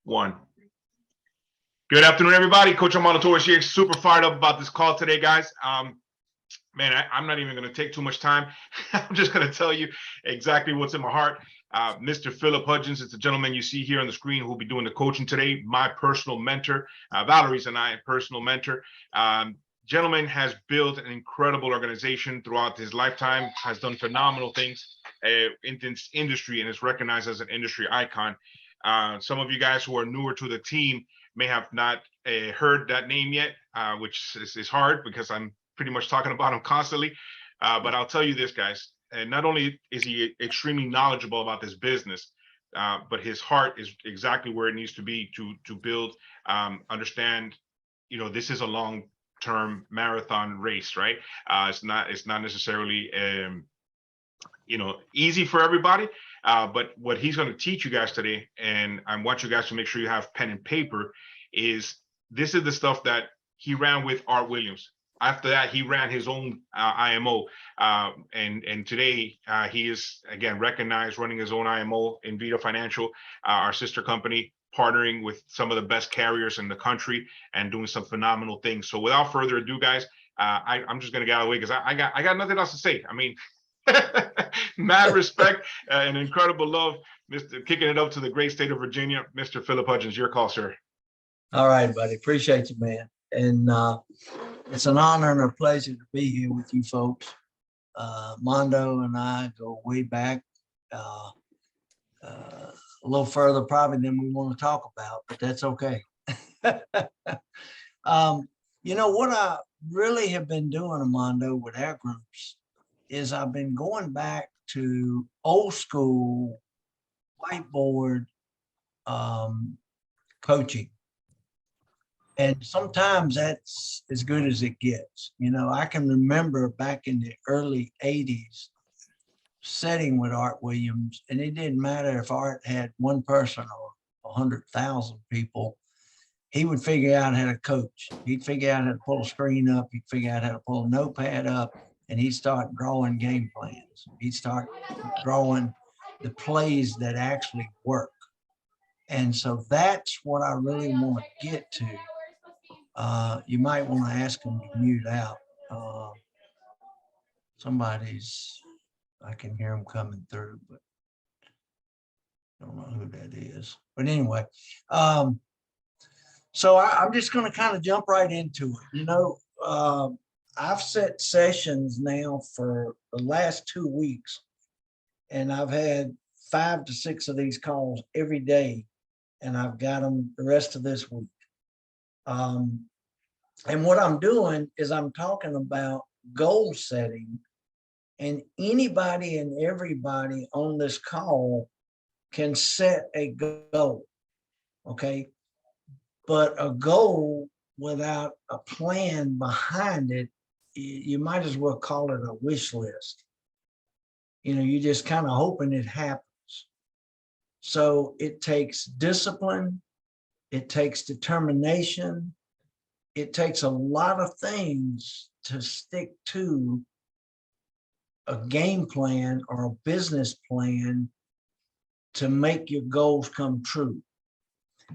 One. Good afternoon, everybody. Coach Armando Torres here. Super fired up about this call today, guys. Man, I'm not even going to take too much time. I'm just going to tell you exactly what's in my heart. Mr. Philip Hudgins is the gentleman you see here on the screen who will be doing the coaching today. My personal mentor, Valerie's and I, personal mentor. Gentleman has built an incredible organization throughout his lifetime, has done phenomenal things in this industry, and is recognized as an industry icon. Some of you guys who are newer to the team may have not heard that name yet, which is hard because I'm pretty much talking about him constantly. But I'll tell you this, guys, and not only is he extremely knowledgeable about this business, but his heart is exactly where it needs to be to build, understand, this is a long-term marathon race, right? It's not necessarily, easy for everybody. But what he's going to teach you guys today, and I want you guys to make sure you have pen and paper, is this is the stuff that he ran with Art Williams. After that, he ran his own IMO, and today he is, again, recognized running his own IMO in Vita Financial, our sister company, partnering with some of the best carriers in the country and doing some phenomenal things. So without further ado, guys, I'm just going to get out of the way because I got nothing else to say. I mean, mad respect and incredible love, Mr. Kicking it up to the great state of Virginia, Mr. Philip Hudgins. Your call, sir. All right, buddy. Appreciate you, man. And it's an honor and a pleasure to be here with you folks. Mondo and I go way back, a little further probably than we want to talk about, but that's okay. What I really have been doing, Mondo, with our groups is I've been going back to old school whiteboard coaching. And sometimes that's as good as it gets. I can remember back in the early 80s sitting with Art Williams, and it didn't matter if Art had one person or 100,000 people. He would figure out how to coach. He'd figure out how to pull a screen up. He'd figure out how to pull a notepad up, and he'd start drawing game plans. He'd start drawing the plays that actually work. And so that's what I really want to get to. You might want to ask him to mute out. I can hear him coming through, but I don't know who that is. But anyway, so I'm just going to kind of jump right into it. I've set sessions now for the last 2 weeks, and I've had 5 to 6 of these calls every day, and I've got them the rest of this week. And what I'm doing is I'm talking about goal setting, and anybody and everybody on this call can set a goal, okay? But a goal without a plan behind it, you might as well call it a wish list. You just kind of hoping it happens. So it takes discipline, it takes determination, it takes a lot of things to stick to a game plan or a business plan to make your goals come true.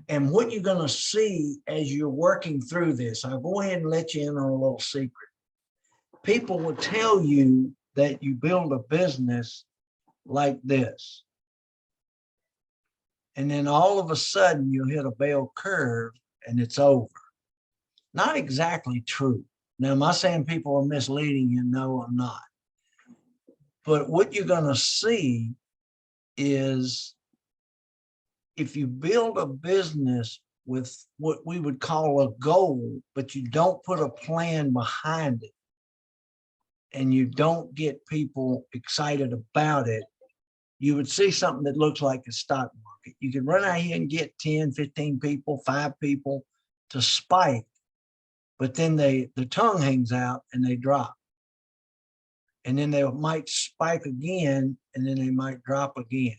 And what you're going to see as you're working through this, I'll go ahead and let you in on a little secret. People will tell you that you build a business like this, and then all of a sudden you'll hit a bell curve and it's over. Not exactly true. Now, am I saying people are misleading you? No, I'm not. But what you're going to see is if you build a business with what we would call a goal, but you don't put a plan behind it, and you don't get people excited about it, you would see something that looks like a stock market. You could run out here and get 10, 15 people, 5 people to spike, but then the tongue hangs out and they drop. And then they might spike again, and then they might drop again.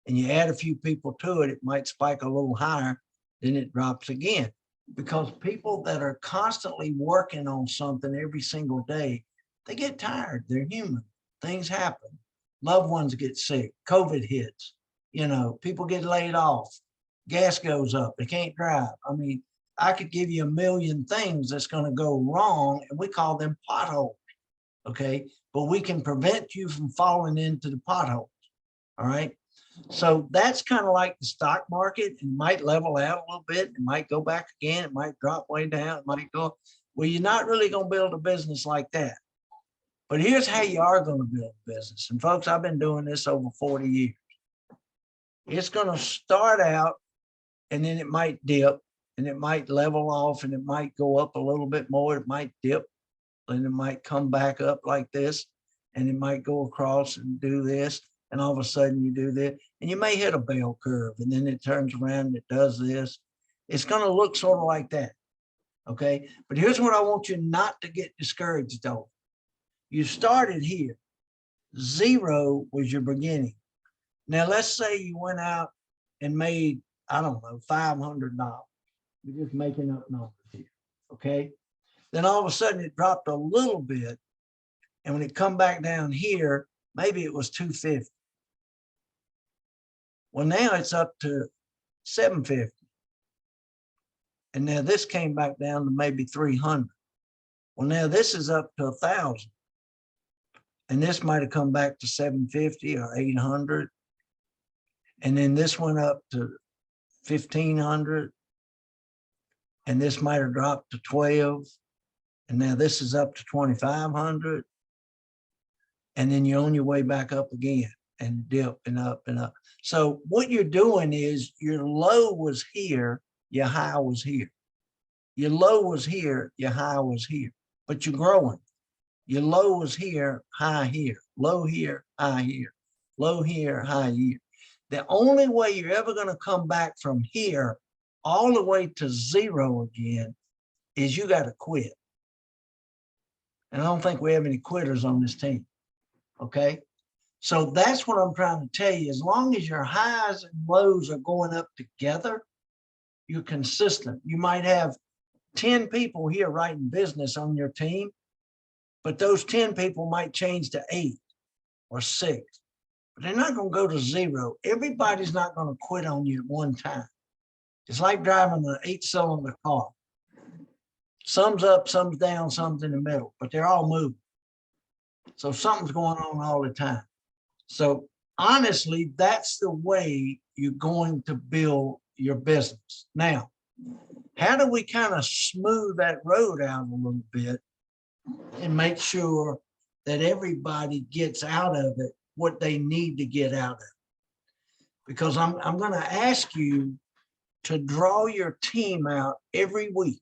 And you add a few people to it, it might spike a little higher, then it drops again. Because people that are constantly working on something every single day, they get tired. They're human. Things happen. Loved ones get sick. COVID hits. People get laid off. gas goes up, they can't drive. I mean, I could give you a million things that's going to go wrong, and we call them potholes. Okay, but we can prevent you from falling into the potholes. All right. So that's kind of like the stock market. It might level out a little bit. It might go back again. It might drop way down. It might go. Well, you're not really going to build a business like that. But here's how you are going to build a business. And folks, I've been doing this over 40 years. It's going to start out, and then it might dip, and it might level off, and it might go up a little bit more. It might dip, and it might come back up like this, and it might go across and do this. And all of a sudden you do this, and you may hit a bell curve, and then it turns around and it does this. It's going to look sort of like that. Okay. But here's what I want you not to get discouraged over. You started here. 0 was your beginning. Now, let's say you went out and made, I don't know, $500. You're just making up numbers here. Okay. Then all of a sudden it dropped a little bit. And when it come back down here, maybe it was 250. Well, now it's up to 750. And now this came back down to maybe 300. Well, now this is up to 1,000. And this might have come back to 750 or 800. And then this went up to 1,500. And this might have dropped to 12. And now this is up to 2,500. And then you're on your way back up again and dip and up and up. So what you're doing is your low was here, your high was here. Your low was here, your high was here, but you're growing. Your low was here, high here, low here, high here, low here, high here. The only way you're ever going to come back from here all the way to 0 again is you got to quit. And I don't think we have any quitters on this team. Okay. So that's what I'm trying to tell you. As long as your highs and lows are going up together, you're consistent. You might have 10 people here writing business on your team, but those 10 people might change to 8 or 6, but they're not going to go to 0. Everybody's not going to quit on you at one time. It's like driving an 8-cylinder car. Some's up, some's down, some's in the middle, but they're all moving. So something's going on all the time. So honestly, that's the way you're going to build your business. Now, how do we kind of smooth that road out a little bit and make sure that everybody gets out of it what they need to get out of it? Because I'm going to ask you to draw your team out every week.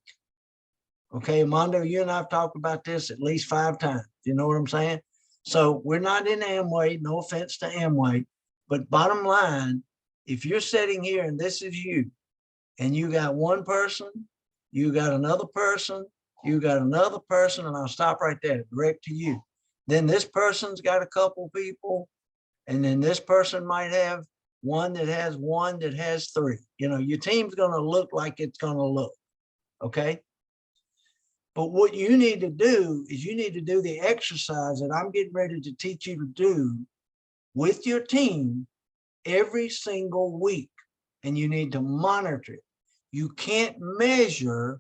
Okay, Mondo, you and I have talked about this at least 5 times. You know what I'm saying? So we're not in Amway, no offense to Amway, but bottom line, if you're sitting here and this is you, and you got one person, you got another person, you got another person, and I'll stop right there, direct to you. Then this person's got a couple people, and then this person might have one that has 3. You know, your team's going to look like it's going to look. Okay. But what you need to do is you need to do the exercise that I'm getting ready to teach you to do with your team every single week. And you need to monitor it. You can't measure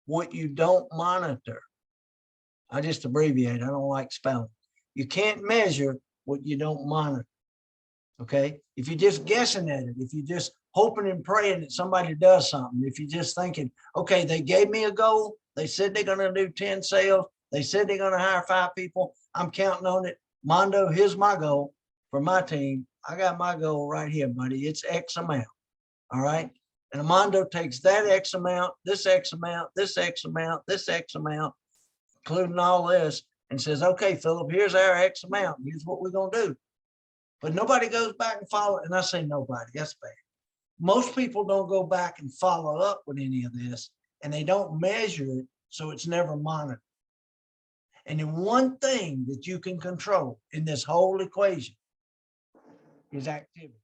what you don't monitor. I just abbreviate. I don't like spelling. You can't measure what you don't monitor. Okay. If you're just guessing at it, if you're just hoping and praying that somebody does something, if you're just thinking, okay, they gave me a goal, they said they're going to do 10 sales, they said they're going to hire 5 people, I'm counting on it. Mondo, here's my goal for my team. I got my goal right here, buddy. It's X amount. All right. And Mondo takes that X amount, this X amount, this X amount, this X amount, including all this, and says, okay, Philip, here's our X amount. Here's what we're going to do. But nobody goes back and follow. And I say nobody, that's bad. Most people don't go back and follow up with any of this, and they don't measure it, so it's never monitored. And the one thing that you can control in this whole equation is activity.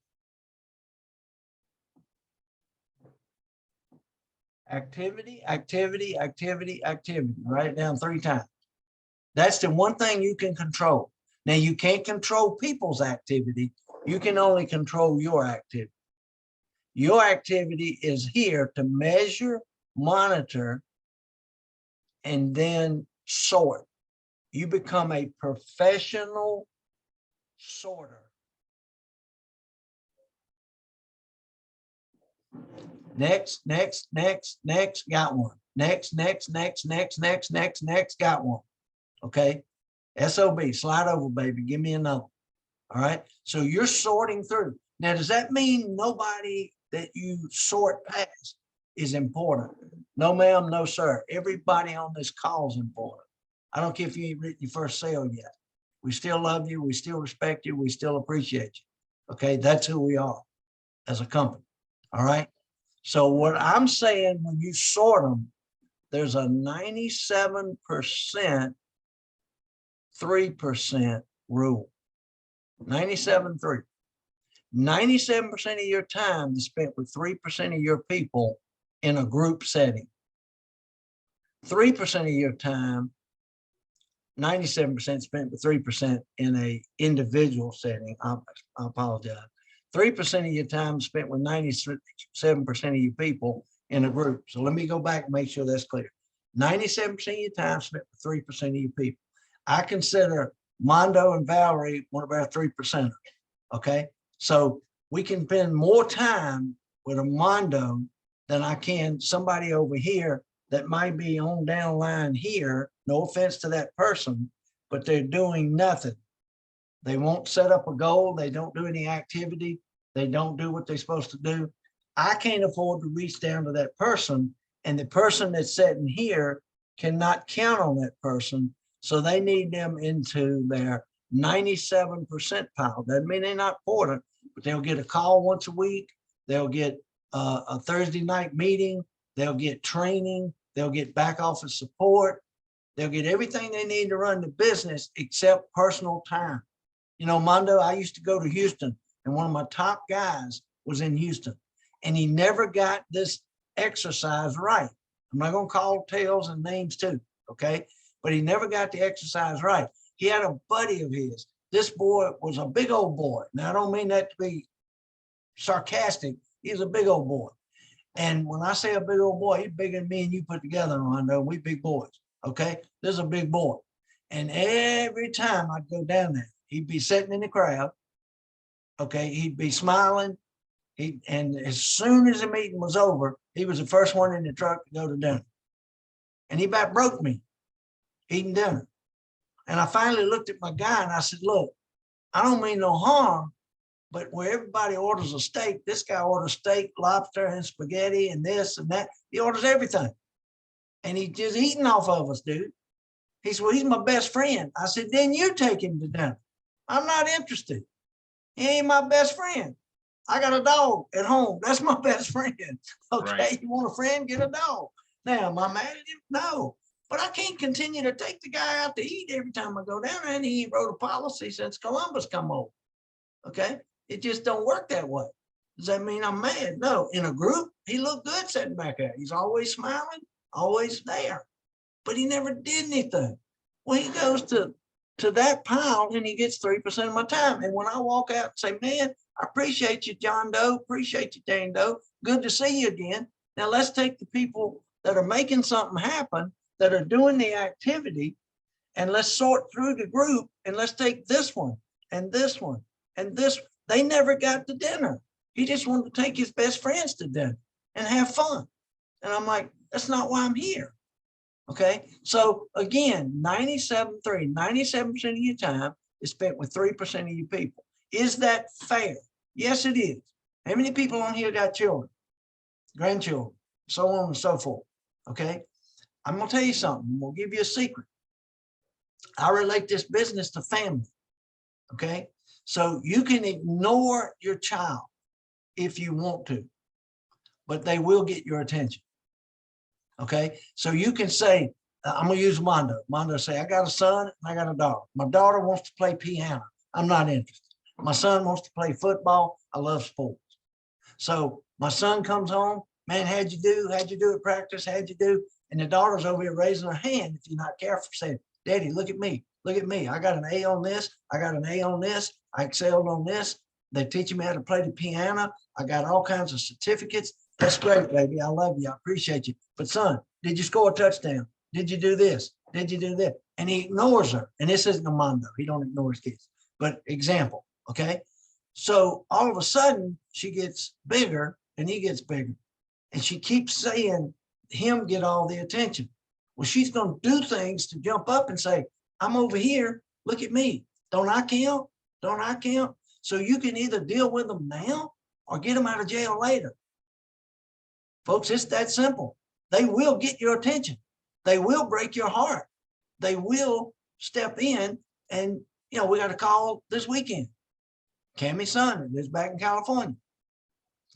Activity, activity, activity, activity. Write it down 3 times. That's the one thing you can control. Now, you can't control people's activity. You can only control your activity. Your activity is here to measure, monitor, and then sort. You become a professional sorter. Next, got one. Next, got one. Okay. SOB, slide over, baby. Give me another. All right. So you're sorting through. Now, does that mean nobody that you sort past is important? No, ma'am. No, sir. Everybody on this call is important. I don't care if you ain't written your first sale yet. We still love you. We still respect you. We still appreciate you. Okay. That's who we are as a company. All right. So what I'm saying, when you sort them, there's a 97%, 3% rule. 97.3. 97% of your time is spent with 3% of your people in a group setting. 3% of your time, 97% spent with 3% in a individual setting. I apologize. 3% of your time spent with 97% of your people in a group. So let me go back and make sure that's clear. 97% of your time spent with 3% of your people. I consider Mondo and Valerie one of our 3%ers. Okay. So we can spend more time with a Mondo than I can somebody over here that might be on down line here. No offense to that person, but they're doing nothing. They won't set up a goal. They don't do any activity. They don't do what they're supposed to do. I can't afford to reach down to that person, and the person that's sitting here cannot count on that person. So they need them into their 97% pile. Doesn't mean they're not important, but they'll get a call once a week. They'll get a Thursday night meeting. They'll get training. They'll get back office support. They'll get everything they need to run the business except personal time. You know, Mondo, I used to go to Houston, and one of my top guys was in Houston, and he never got this exercise right. I'm not going to call tales and names too, okay? But he never got the exercise right. He had a buddy of his. This boy was a big old boy. Now, I don't mean that to be sarcastic. He's a big old boy. And when I say a big old boy, he's bigger than me and you put together, Mondo. We big boys, okay? This is a big boy. And every time I'd go down there, he'd be sitting in the crowd, okay? He'd be smiling. And as soon as the meeting was over, he was the first one in the truck to go to dinner. And he about broke me eating dinner. And I finally looked at my guy and I said, look, I don't mean no harm, but where everybody orders a steak, this guy orders steak, lobster, and spaghetti, and this and that. He orders everything. And he's just eating off of us, dude. He said, well, he's my best friend. I said, then you take him to dinner. I'm not interested. He ain't my best friend. I got a dog at home. That's my best friend. Okay, right. You want a friend? Get a dog. Now, am I mad at him? No. But I can't continue to take the guy out to eat every time I go down there, and he wrote a policy since Columbus come over. Okay, it just don't work that way. Does that mean I'm mad? No. In a group, he looked good sitting back there. He's always smiling, always there, but he never did anything. Well, he goes to that pile and he gets 3% of my time. And when I walk out and say, man, I appreciate you, John Doe, appreciate you, Dane Doe. Good to see you again. Now let's take the people that are making something happen, that are doing the activity, and let's sort through the group, and let's take this one and this one and this. They never got to dinner. He just wanted to take his best friends to dinner and have fun. And I'm like, that's not why I'm here. Okay. So again, 97.3, 97% of your time is spent with 3% of your people. Is that fair? Yes, it is. How many people on here got children, grandchildren, so on and so forth? Okay. I'm going to tell you something. I'm going to give you a secret. I relate this business to family. Okay. So you can ignore your child if you want to, but they will get your attention. Okay. So you can say, I'm going to use Mondo. Mondo say, I got a son and I got a daughter. My daughter wants to play piano. I'm not interested. My son wants to play football. I love sports. So my son comes home, man, how'd you do? How'd you do at practice? How'd you do? And the daughter's over here raising her hand, if you're not careful, saying, Daddy, look at me. Look at me. I got an A on this. I got an A on this. I excelled on this. They teach me how to play the piano. I got all kinds of certificates. That's great, baby. I love you. I appreciate you. But son, did you score a touchdown? Did you do this? Did you do that? And he ignores her. And this isn't a Mondo. He don't ignore his kids. But example, okay? So all of a sudden, she gets bigger and he gets bigger. And she keeps saying him get all the attention. Well, she's going to do things to jump up and say, I'm over here. Look at me. Don't I count? Don't I count? So you can either deal with them now or get them out of jail later. Folks, it's that simple. They will get your attention. They will break your heart. They will step in and, we got a call this weekend. Cammy's son lives back in California.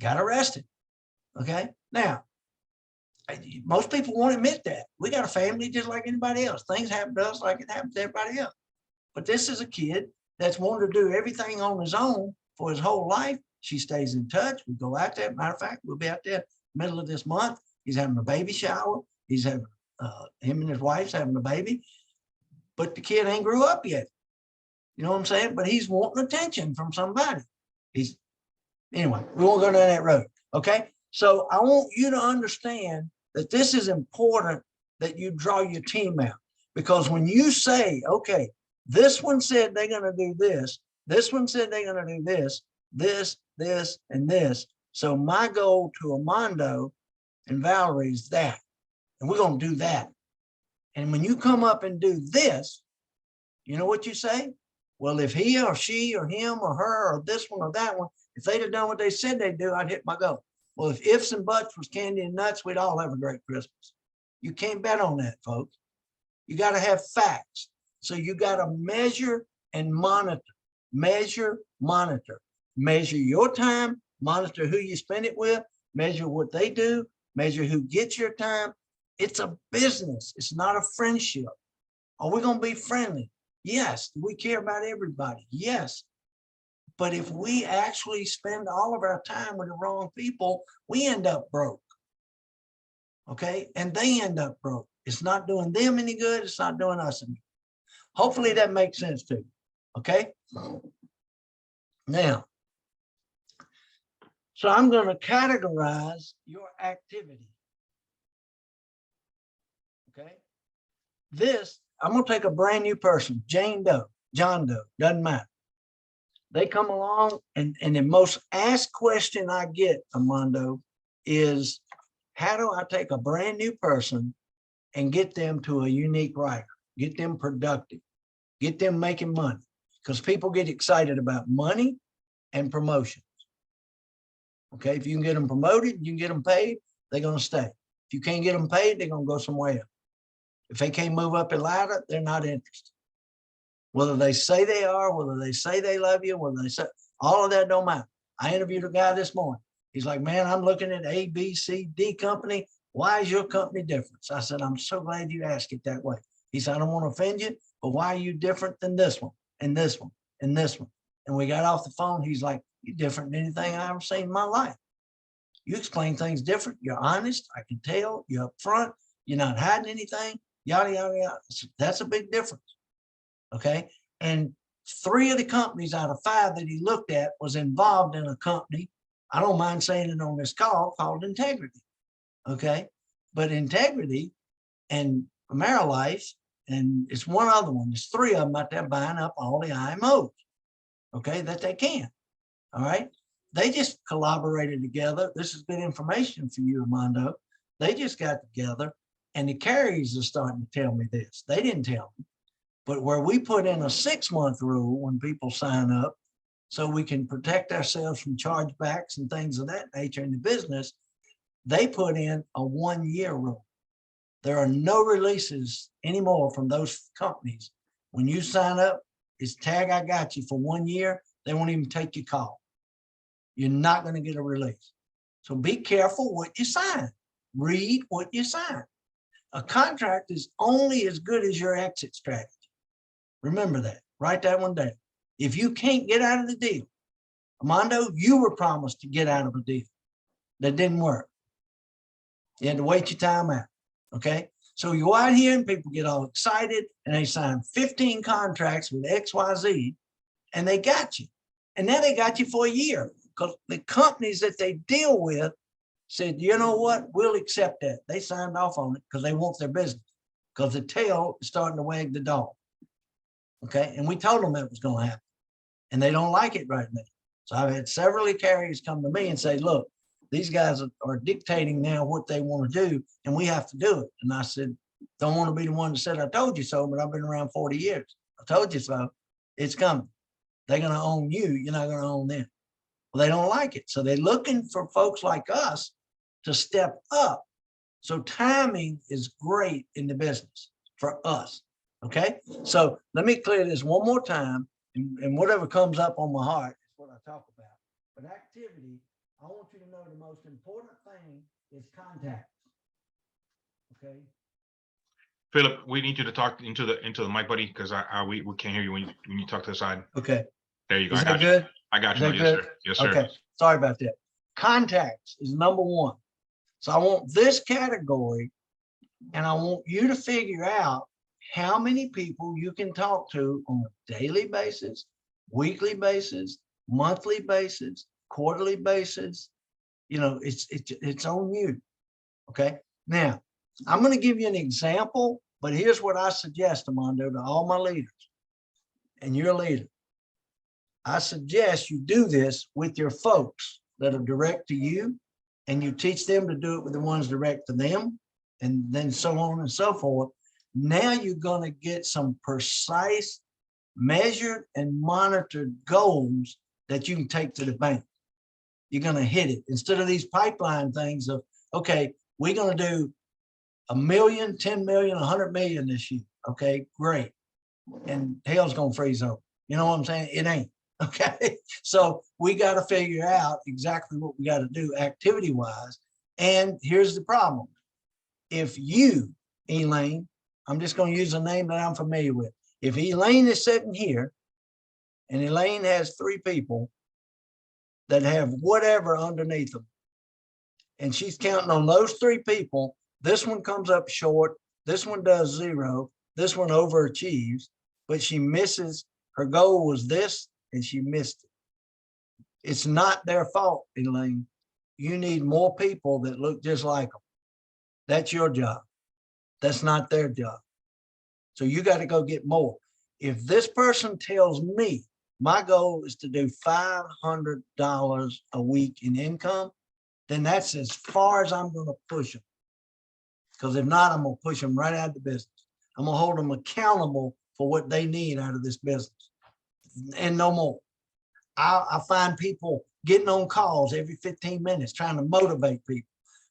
Got arrested. Okay. Now, most people won't admit that. We got a family just like anybody else. Things happen to us like it happens to everybody else. But this is a kid that's wanted to do everything on his own for his whole life. She stays in touch. We go out there. Matter of fact, we'll be out there middle of this month. He's having a baby shower. He's having, him and his wife's having a baby. But the kid ain't grew up yet. You know what I'm saying? But he's wanting attention from somebody. Anyway, we won't go down that road. Okay. So I want you to understand that this is important that you draw your team out, because when you say, okay, this one said they're going to do this. This one said they're going to do this, and this. So my goal to Armando and Valerie is that, and we're going to do that. And when you come up and do this, you know what you say? Well, if he or she or him or her or this one or that one, if they'd have done what they said they'd do, I'd hit my goal. Well, if ifs and buts was candy and nuts, we'd all have a great Christmas. You can't bet on that, folks. You got to have facts. So you got to measure and monitor. Measure, monitor. Measure your time, monitor who you spend it with, measure what they do, measure who gets your time. It's a business. It's not a friendship. Are we going to be friendly? Yes. Do we care about everybody? Yes. But if we actually spend all of our time with the wrong people, we end up broke. Okay. And they end up broke. It's not doing them any good. It's not doing us any good. Hopefully that makes sense to you. Okay. Now, so I'm going to categorize your activity. Okay. This, I'm going to take a brand new person, Jane Doe, John Doe, doesn't matter. They come along and the most asked question I get, Armando, is how do I take a brand new person and get them to a unique writer, get them productive, get them making money? Because people get excited about money and promotions. Okay, if you can get them promoted, you can get them paid, they're going to stay. If you can't get them paid, they're going to go somewhere else. If they can't move up a ladder, they're not interested. Whether they say they are, whether they say they love you, whether they say, all of that don't matter. I interviewed a guy this morning. He's like, man, I'm looking at A, B, C, D company. Why is your company different? So I said, I'm so glad you asked it that way. He said, I don't want to offend you, but why are you different than this one and this one and this one? And we got off the phone. He's like, you're different than anything I've ever seen in my life. You explain things different. You're honest. I can tell. You're upfront. You're not hiding anything. Yada, yada, yada. That's a big difference. Okay. And 3 of the companies out of 5 that he looked at was involved in a company. I don't mind saying it on this call, called Integrity. Okay. But Integrity and AmeriLife, and it's one other one. There's 3 of them out there buying up all the IMOs. Okay. That they can. All right. They just collaborated together. This is good information for you, Armando. They just got together, and the carriers are starting to tell me this. They didn't tell me. But where we put in a 6-month rule when people sign up, so we can protect ourselves from chargebacks and things of that nature in the business, they put in a 1-year rule. There are no releases anymore from those companies. When you sign up, it's tag, I got you for 1 year. They won't even take your call. You're not going to get a release. So be careful what you sign. Read what you sign. A contract is only as good as your exit strategy. Remember that. Write that one down. If you can't get out of the deal, Armando, you were promised to get out of a deal that didn't work. You had to wait your time out. Okay. So you go out here and people get all excited and they sign 15 contracts with XYZ and they got you. And now they got you for a year because the companies that they deal with said, you know what, we'll accept that. They signed off on it because they want their business, because the tail is starting to wag the dog. Okay, and we told them that was going to happen, and they don't like it right now. So I've had several carriers come to me and say, look, these guys are dictating now what they want to do, and we have to do it. And I said, don't want to be the one that said, I told you so, but I've been around 40 years. I told you so. It's coming. They're going to own you. You're not going to own them. Well, they don't like it. So they're looking for folks like us to step up. So timing is great in the business for us. Okay. So let me clear this one more time, and whatever comes up on my heart is what I talk about. But activity, I want you to know the most important thing is contacts. Okay. Philip, we need you to talk into the mic, buddy, because we can't hear you when you talk to the side. Okay. There you go. Is that good? I got you. Is that Yes, good? sir. Yes, sir. Okay. Sorry about that. Contacts is number one. So I want this category, and I want you to figure out how many people you can talk to on a daily basis, weekly basis, monthly basis, quarterly basis. You know, it's on you. Okay. Now, I'm going to give you an example, but here's what I suggest, Armando, to all my leaders, and you're a leader. I suggest you do this with your folks that are direct to you, and you teach them to do it with the ones direct to them, and then so on and so forth. Now you're going to get some precise, measured, and monitored goals that you can take to the bank. You're going to hit it instead of these pipeline things of, okay, we're going to do 1 million, 10 million, 100 million this year. Okay, great. And hell's going to freeze over. You know what I'm saying? It ain't. Okay. So we got to figure out exactly what we got to do activity wise. And here's the problem. If you, Elaine, I'm just going to use a name that I'm familiar with. If Elaine is sitting here and Elaine has 3 people that have whatever underneath them, and she's counting on those 3 people, this one comes up short, this one does 0, this one overachieves, but she misses, her goal was this, and she missed it. It's not their fault, Elaine. You need more people that look just like them. That's your job. That's not their job. So you got to go get more. If this person tells me my goal is to do $500 a week in income, then that's as far as I'm going to push them. Because if not, I'm going to push them right out of the business. I'm going to hold them accountable for what they need out of this business and no more. I find people getting on calls every 15 minutes trying to motivate people.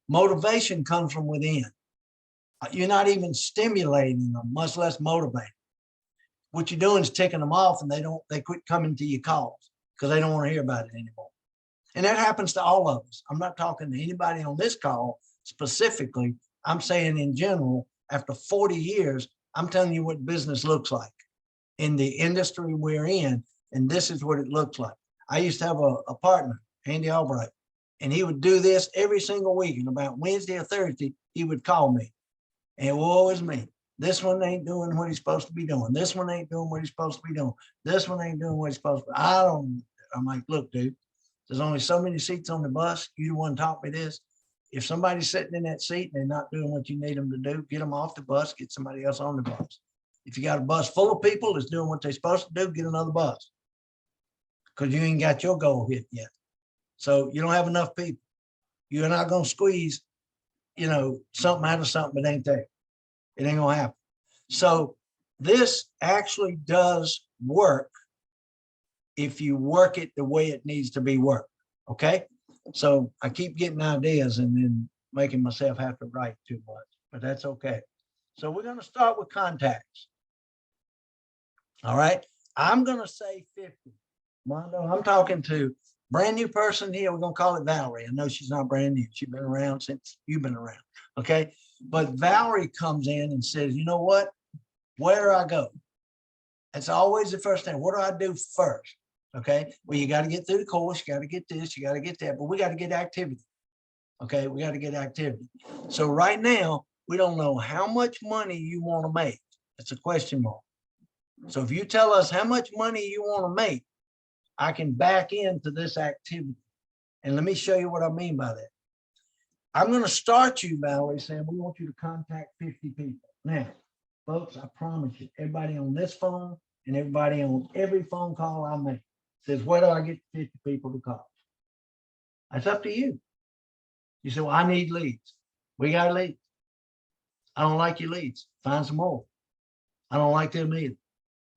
Motivation comes from within. You're not even stimulating them, much less motivating. What you're doing is ticking them off, and they quit coming to your calls because they don't want to hear about it anymore. And that happens to all of us. I'm not talking to anybody on this call specifically. I'm saying in general, after 40 years, I'm telling you what business looks like in the industry we're in. And this is what it looks like. I used to have a partner, Andy Albright, and he would do this every single week. And about Wednesday or Thursday, he would call me. And woe is me. This one ain't doing what he's supposed to be doing. This one ain't doing what he's supposed to be doing. This one ain't doing what he's supposed to be. I'm like, look, dude, there's only so many seats on the bus. You the one taught me this. If somebody's sitting in that seat and they're not doing what you need them to do, get them off the bus, get somebody else on the bus. If you got a bus full of people that's doing what they're supposed to do, get another bus. Because you ain't got your goal hit yet. So you don't have enough people. You're not going to squeeze, something out of something that ain't there. It ain't going to happen. So this actually does work if you work it the way it needs to be worked. Okay. So I keep getting ideas and then making myself have to write too much, but that's okay. So we're going to start with contacts. All right. I'm going to say 50. Mondo, I'm talking to brand new person here. We're going to call it Valerie. I know she's not brand new. She's been around since you've been around. Okay. But Valerie comes in and says, you know what? Where do I go? That's always the first thing. What do I do first? Okay. Well, you got to get through the course. You got to get this. You got to get that. But we got to get activity. Okay. We got to get activity. So right now, we don't know how much money you want to make. It's a question mark. So if you tell us how much money you want to make, I can back into this activity. And let me show you what I mean by that. I'm going to start you, Valerie, saying we want you to contact 50 people. Now, folks, I promise you, everybody on this phone and everybody on every phone call I make says, where do I get 50 people to call? That's up to you. You say, well, I need leads. We got leads. I don't like your leads. Find some more. I don't like them either.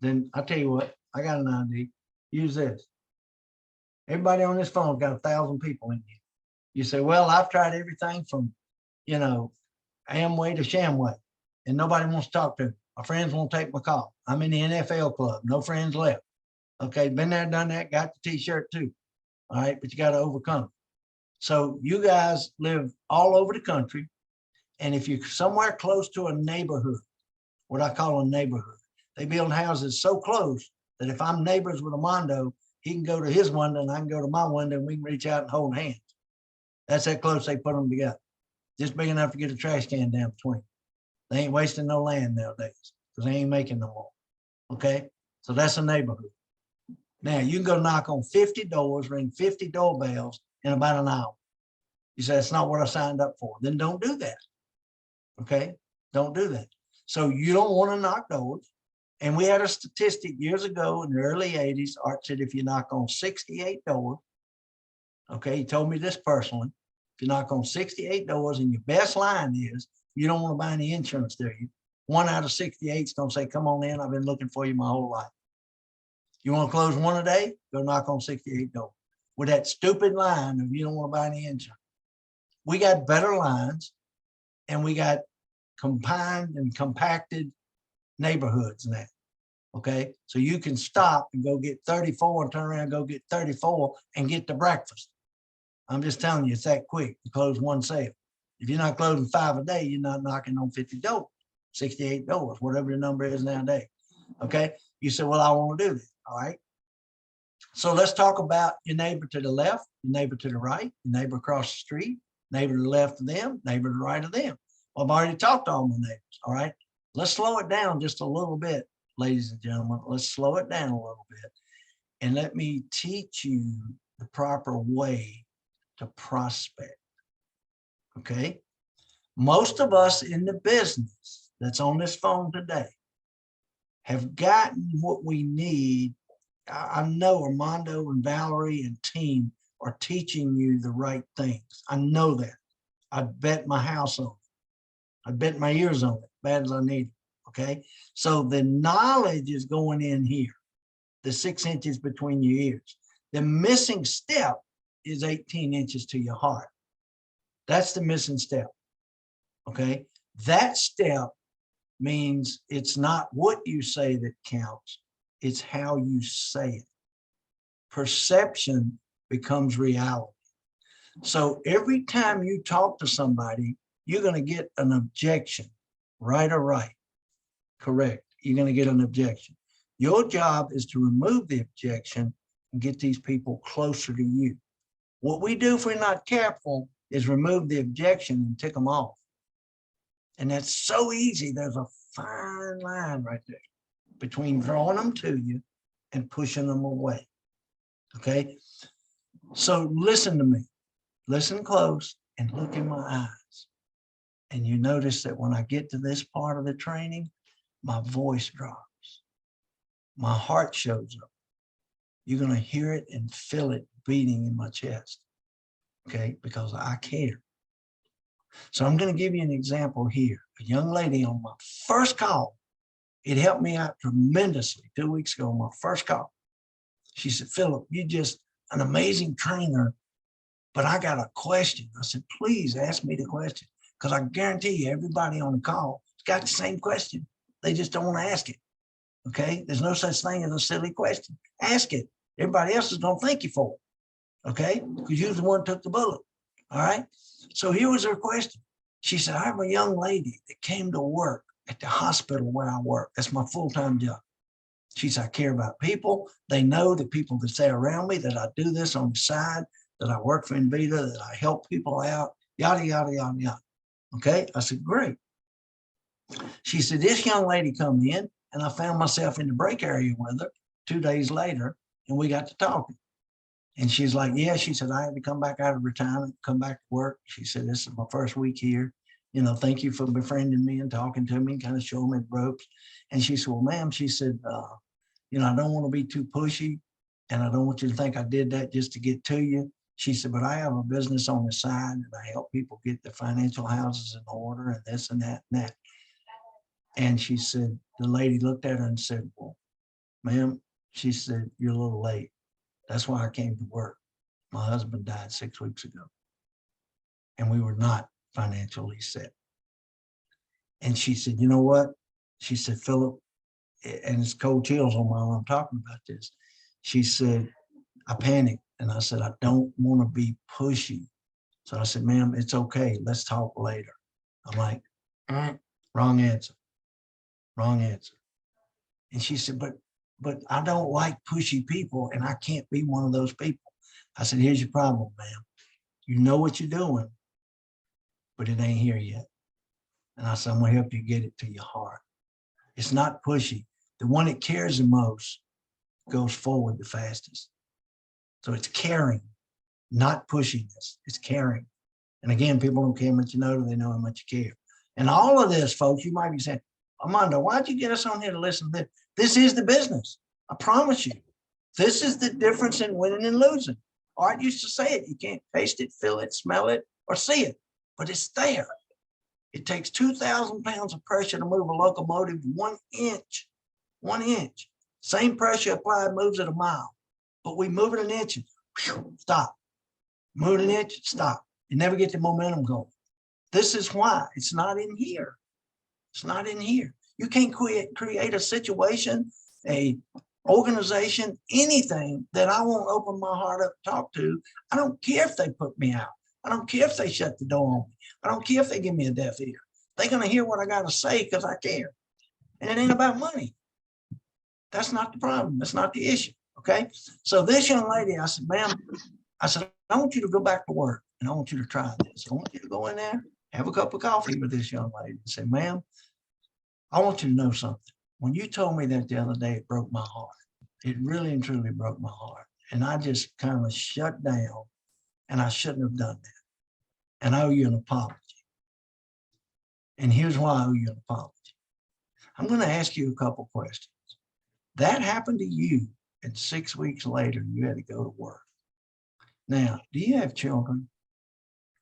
Then I tell you what, I got an idea. Use this. Everybody on this phone got 1,000 people in here. You say, well, I've tried everything from, you know, Amway to Shamway, and nobody wants to talk to me. My friends won't take my call. I'm in the NFL club. No friends left. Okay, been there, done that, got the t-shirt too. All right, but you got to overcome it. So you guys live all over the country. And if you're somewhere close to a neighborhood, what I call a neighborhood, they build houses so close that if I'm neighbors with Armando, he can go to his window and I can go to my window and we can reach out and hold hands. That's how close they put them together. Just big enough to get a trash can down between. They ain't wasting no land nowadays because they ain't making no more. Okay, so that's a neighborhood. Now you can go knock on 50 doors, ring 50 doorbells in about an hour. You say, that's not what I signed up for. Then don't do that. Okay, don't do that. So you don't want to knock doors. And we had a statistic years ago in the early 80s. Art said, if you knock on 68 doors, okay, he told me this personally, if you knock on 68 doors and your best line is, you don't want to buy any insurance, do you? 1 out of 68 is going to say, come on in, I've been looking for you my whole life. You want to close one a day? Go knock on 68 doors. With that stupid line of you don't want to buy any insurance. We got better lines and we got combined and compacted neighborhoods now. Okay, so you can stop and go get 34 and turn around and go get 34 and get to breakfast. I'm just telling you, it's that quick to close one sale. If you're not closing 5 a day, you're not knocking on 50 doors, 68 doors, whatever the number is nowadays. Okay, you say, well, I want to do this. All right, so let's talk about your neighbor to the left, your neighbor to the right, your neighbor across the street, neighbor to the left of them, neighbor to the right of them. Well, I've already talked to all my neighbors. All right, let's slow it down just a little bit, ladies and gentlemen. Let's slow it down a little bit and let me teach you the proper way to prospect. Okay, most of us in the business that's on this phone today have gotten what we need. I know Armando and Valerie and team are teaching you the right things. I know that. I bet my house on it. I bet my ears on it, bad as I need it. Okay, so the knowledge is going in here, the 6 inches between your ears. The missing step is 18 inches to your heart. That's the missing step. Okay, that step means it's not what you say that counts, it's how you say it. Perception becomes reality. So every time you talk to somebody, you're going to get an objection, right or right. Correct. You're going to get an objection. Your job is to remove the objection and get these people closer to you. What we do if we're not careful is remove the objection and tick them off. And that's so easy. There's a fine line right there between drawing them to you and pushing them away. Okay. So listen to me, listen close and look in my eyes. And you notice that when I get to this part of the training, my voice drops. My heart shows up. You're going to hear it and feel it beating in my chest. Okay, because I care. So I'm going to give you an example here. A young lady on my first call, it helped me out tremendously 2 weeks ago on my first call. She said, Philip, you're just an amazing trainer, but I got a question. I said, please ask me the question, because I guarantee you everybody on the call has got the same question. They just don't want to ask it. Okay, there's no such thing as a silly question. Ask it. Everybody else is going to thank you for it. Okay, because you're the one who took the bullet. All right, so here was her question. She said, I'm a young lady that came to work at the hospital where I work. That's my full-time job. She said, I care about people. They know the people that stay around me, that I do this on the side, that I work for Invita, that I help people out, yada, yada, yada, yada. Okay, I said, great. She said, this young lady come in and I found myself in the break area with her 2 days later. and we got to talking. And she's like, yeah, she said, I had to come back out of retirement, come back to work. She said, this is my first week here. You know, thank you for befriending me and talking to me, kind of showing me the ropes. And she said, well, ma'am, she said, you know, I don't want to be too pushy, and I don't want you to think I did that just to get to you. She said, but I have a business on the side, and I help people get their financial houses in order and this and that and that. And she said, the lady looked at her and said, well, ma'am, she said, you're a little late. That's why I came to work. My husband died 6 weeks ago, and we were not financially set. And she said, you know what? She said, Philip, and it's cold chills on my arm talking about this. She said, I panicked, and I said, I don't want to be pushy. So I said, ma'am, it's okay. Let's talk later. I'm like, wrong answer. Wrong answer. And she said, but I don't like pushy people, and I can't be one of those people. I said, here's your problem, ma'am. You know what you're doing, but it ain't here yet. And I said, I'm gonna help you get it to your heart. It's not pushy. The one that cares the most goes forward the fastest. So it's caring, not pushiness. It's caring. And again, people don't care how much you know, they know how much you care. And all of this, folks, you might be saying, Armando, why'd you get us on here to listen to this? This is the business. I promise you. This is the difference in winning and losing. Art used to say it. You can't taste it, feel it, smell it, or see it, but it's there. It takes 2,000 pounds of pressure to move a locomotive 1 inch. 1 inch. Same pressure applied moves it a mile, but we move it an inch and stop. Move it an inch, stop. You never get the momentum going. This is why it's not in here. It's not in here. You can't create a situation, a organization, anything that I won't open my heart up to talk to. I don't care if they put me out. I don't care if they shut the door on me. I don't care if they give me a deaf ear. They're going to hear what I got to say because I care. And it ain't about money. That's not the problem. That's not the issue. Okay. So this young lady, I said, ma'am, I said, I want you to go back to work and I want you to try this. I want you to go in there, have a cup of coffee with this young lady and say, ma'am, I want you to know something. When you told me that the other day, it broke my heart. It really and truly broke my heart. And I just kind of shut down, and I shouldn't have done that. And I owe you an apology. And here's why I owe you an apology. I'm going to ask you a couple questions. That happened to you, and 6 weeks later, you had to go to work. Now, do you have children?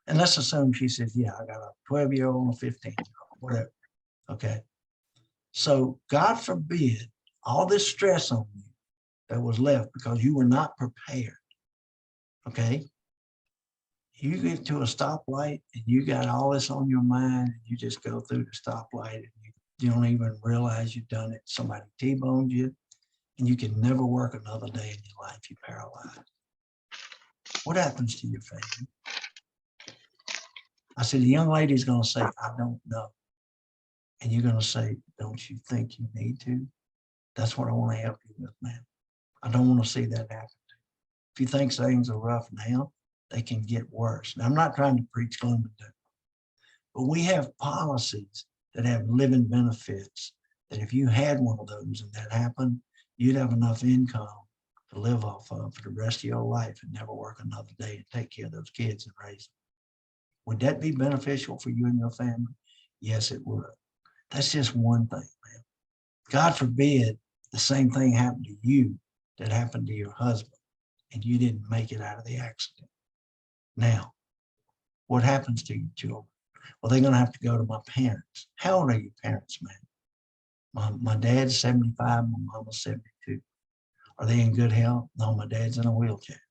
And let's assume she says, yeah, I got a 12-year-old and a 15-year-old, whatever. Okay. So God forbid all this stress on you that was left because you were not prepared. Okay. You get to a stoplight and you got all this on your mind and you just go through the stoplight and you don't even realize you've done it. Somebody T-boned you and you can never work another day in your life. You're paralyzed. What happens to your family? I said, the young lady's going to say, I don't know. And you're going to say, don't you think you need to? That's what I want to help you with, man. I don't want to see that happen. If you think things are rough now, they can get worse. Now, I'm not trying to preach gloom and doom, but we have policies that have living benefits that if you had one of those and that happened, you'd have enough income to live off of for the rest of your life and never work another day and take care of those kids and raise them. Would that be beneficial for you and your family? Yes, it would. That's just one thing, man. God forbid the same thing happened to you that happened to your husband and you didn't make it out of the accident. Now, what happens to your children? Well, they're going to have to go to my parents. How old are your parents, man? My dad's 75, my mama's 72. Are they in good health? No, my dad's in a wheelchair.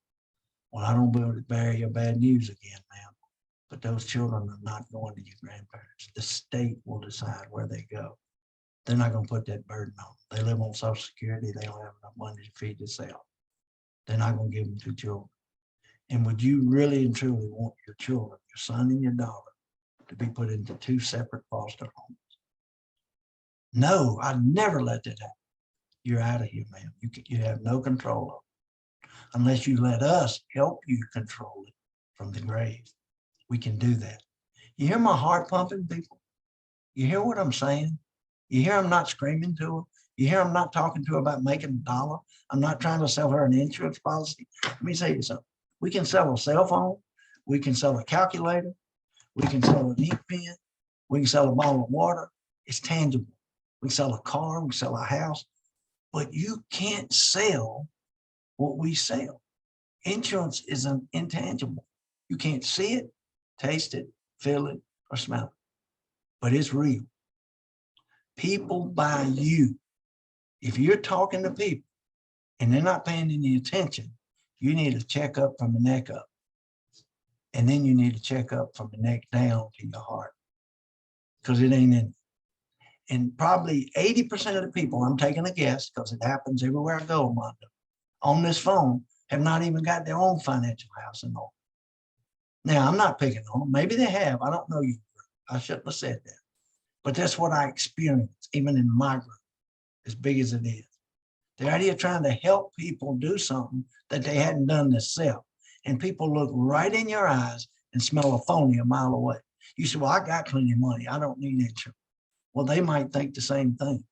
Well, I don't be able to bear your bad news again, man. But those children are not going to your grandparents. The state will decide where they go. They're not going to put that burden on them. They live on Social Security. They don't have enough money to feed themselves. They're not going to give them to children. And would you really and truly want your children, your son and your daughter, to be put into 2 separate foster homes? No, I'd never let that happen. You're out of here, man. You have no control of it. Unless you let us help you control it from the grave. We can do that. You hear my heart pumping, people? You hear what I'm saying? You hear I'm not screaming to them? You hear I'm not talking to her about making a dollar. I'm not trying to sell her an insurance policy. Let me tell you something. We can sell a cell phone. We can sell a calculator. We can sell an ink pen. We can sell a bottle of water. It's tangible. We can sell a car. We can sell a house. But you can't sell what we sell. Insurance is an intangible. You can't see it, taste it, feel it, or smell it. But it's real. People buy you. If you're talking to people and they're not paying any attention, you need to check up from the neck up. And then you need to check up from the neck down to your heart, because it ain't in. And probably 80% of the people, I'm taking a guess because it happens everywhere I go, Mondo, on this phone have not even got their own financial house in order. Now, I'm not picking on them. Maybe they have. I don't know you. I shouldn't have said that. But that's what I experience, even in my group, as big as it is. The idea of trying to help people do something that they hadn't done themselves. And people look right in your eyes and smell a phony a mile away. You say, well, I got plenty of money. I don't need insurance. Well, they might think the same thing.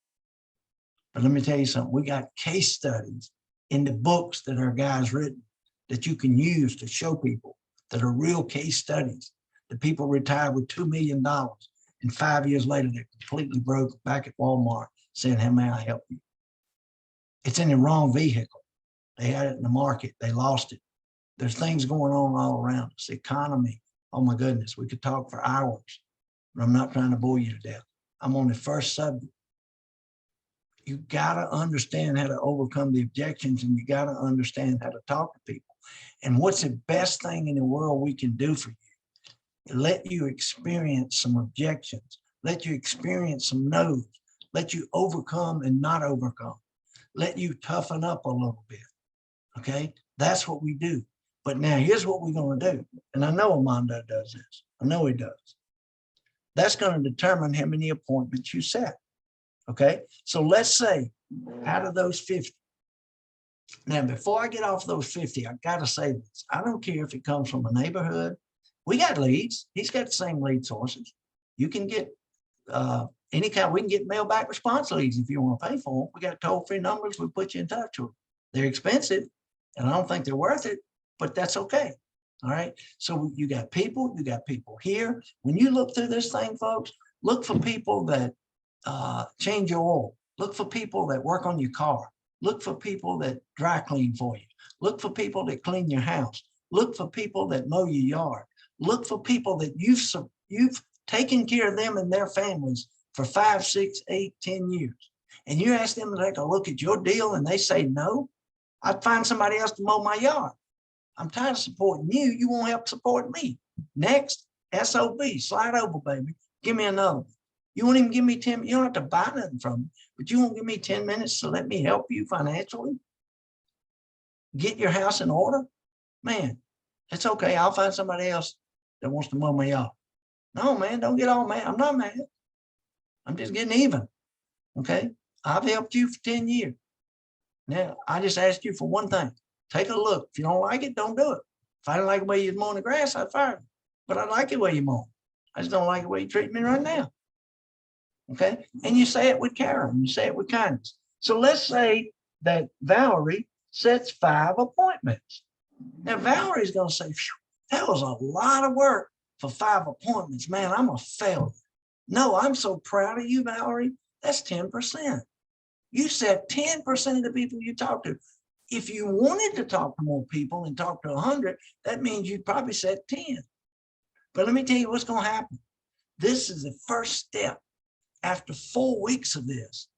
But let me tell you something. We got case studies in the books that our guys written that you can use to show people that are real case studies. The people retired with $2 million. And 5 years later, they're completely broke back at Walmart saying, how may I help you? It's in the wrong vehicle. They had it in the market. They lost it. There's things going on all around us. The economy. Oh my goodness, we could talk for hours, but I'm not trying to bore you to death. I'm on the first subject. You got to understand how to overcome the objections, and you got to understand how to talk to people. And what's the best thing in the world we can do for you? Let you experience some objections, let you experience some no's, let you overcome and not overcome, let you toughen up a little bit. Okay, that's what we do. But now here's what we're going to do. And I know Armando does this. I know he does. That's going to determine how many appointments you set. Okay, so let's say out of those 50. Now, before I get off those 50, I got to say this. I don't care if it comes from a neighborhood. We got leads. He's got the same lead sources. You can get any kind. We can get mailback response leads if you want to pay for them. We got toll-free numbers. We put you in touch with them. They're expensive, and I don't think they're worth it, but that's okay. All right. So you got people here. When you look through this thing, folks, look for people that change your oil. Look for people that work on your car. Look for people that dry clean for you. Look for people that clean your house. Look for people that mow your yard. Look for people that you've taken care of them and their families for 5, 6, 8, 10 years. And you ask them to take a look at your deal and they say no, I'd find somebody else to mow my yard. I'm tired of supporting you. You won't help support me. Next, SOB, slide over, baby. Give me another one. You won't even give me 10, you don't have to buy nothing from me, but you won't give me 10 minutes to let me help you financially. Get your house in order. Man, it's okay. I'll find somebody else that wants to mow my yard. No, man, don't get all mad. I'm not mad. I'm just getting even. Okay. I've helped you for 10 years. Now, I just asked you for one thing. Take a look. If you don't like it, don't do it. If I didn't like the way you're mowing the grass, I'd fire you. But I like the way you mow. I just don't like the way you treat me right now. Okay. And you say it with care and you say it with kindness. So let's say that Valerie sets 5 appointments. Now, Valerie's going to say, that was a lot of work for 5 appointments. Man, I'm a failure. No, I'm so proud of you, Valerie. That's 10%. You said 10% of the people you talk to. If you wanted to talk to more people and talk to 100, that means you'd probably set 10. But let me tell you what's going to happen. This is the first step. After 4 weeks of this,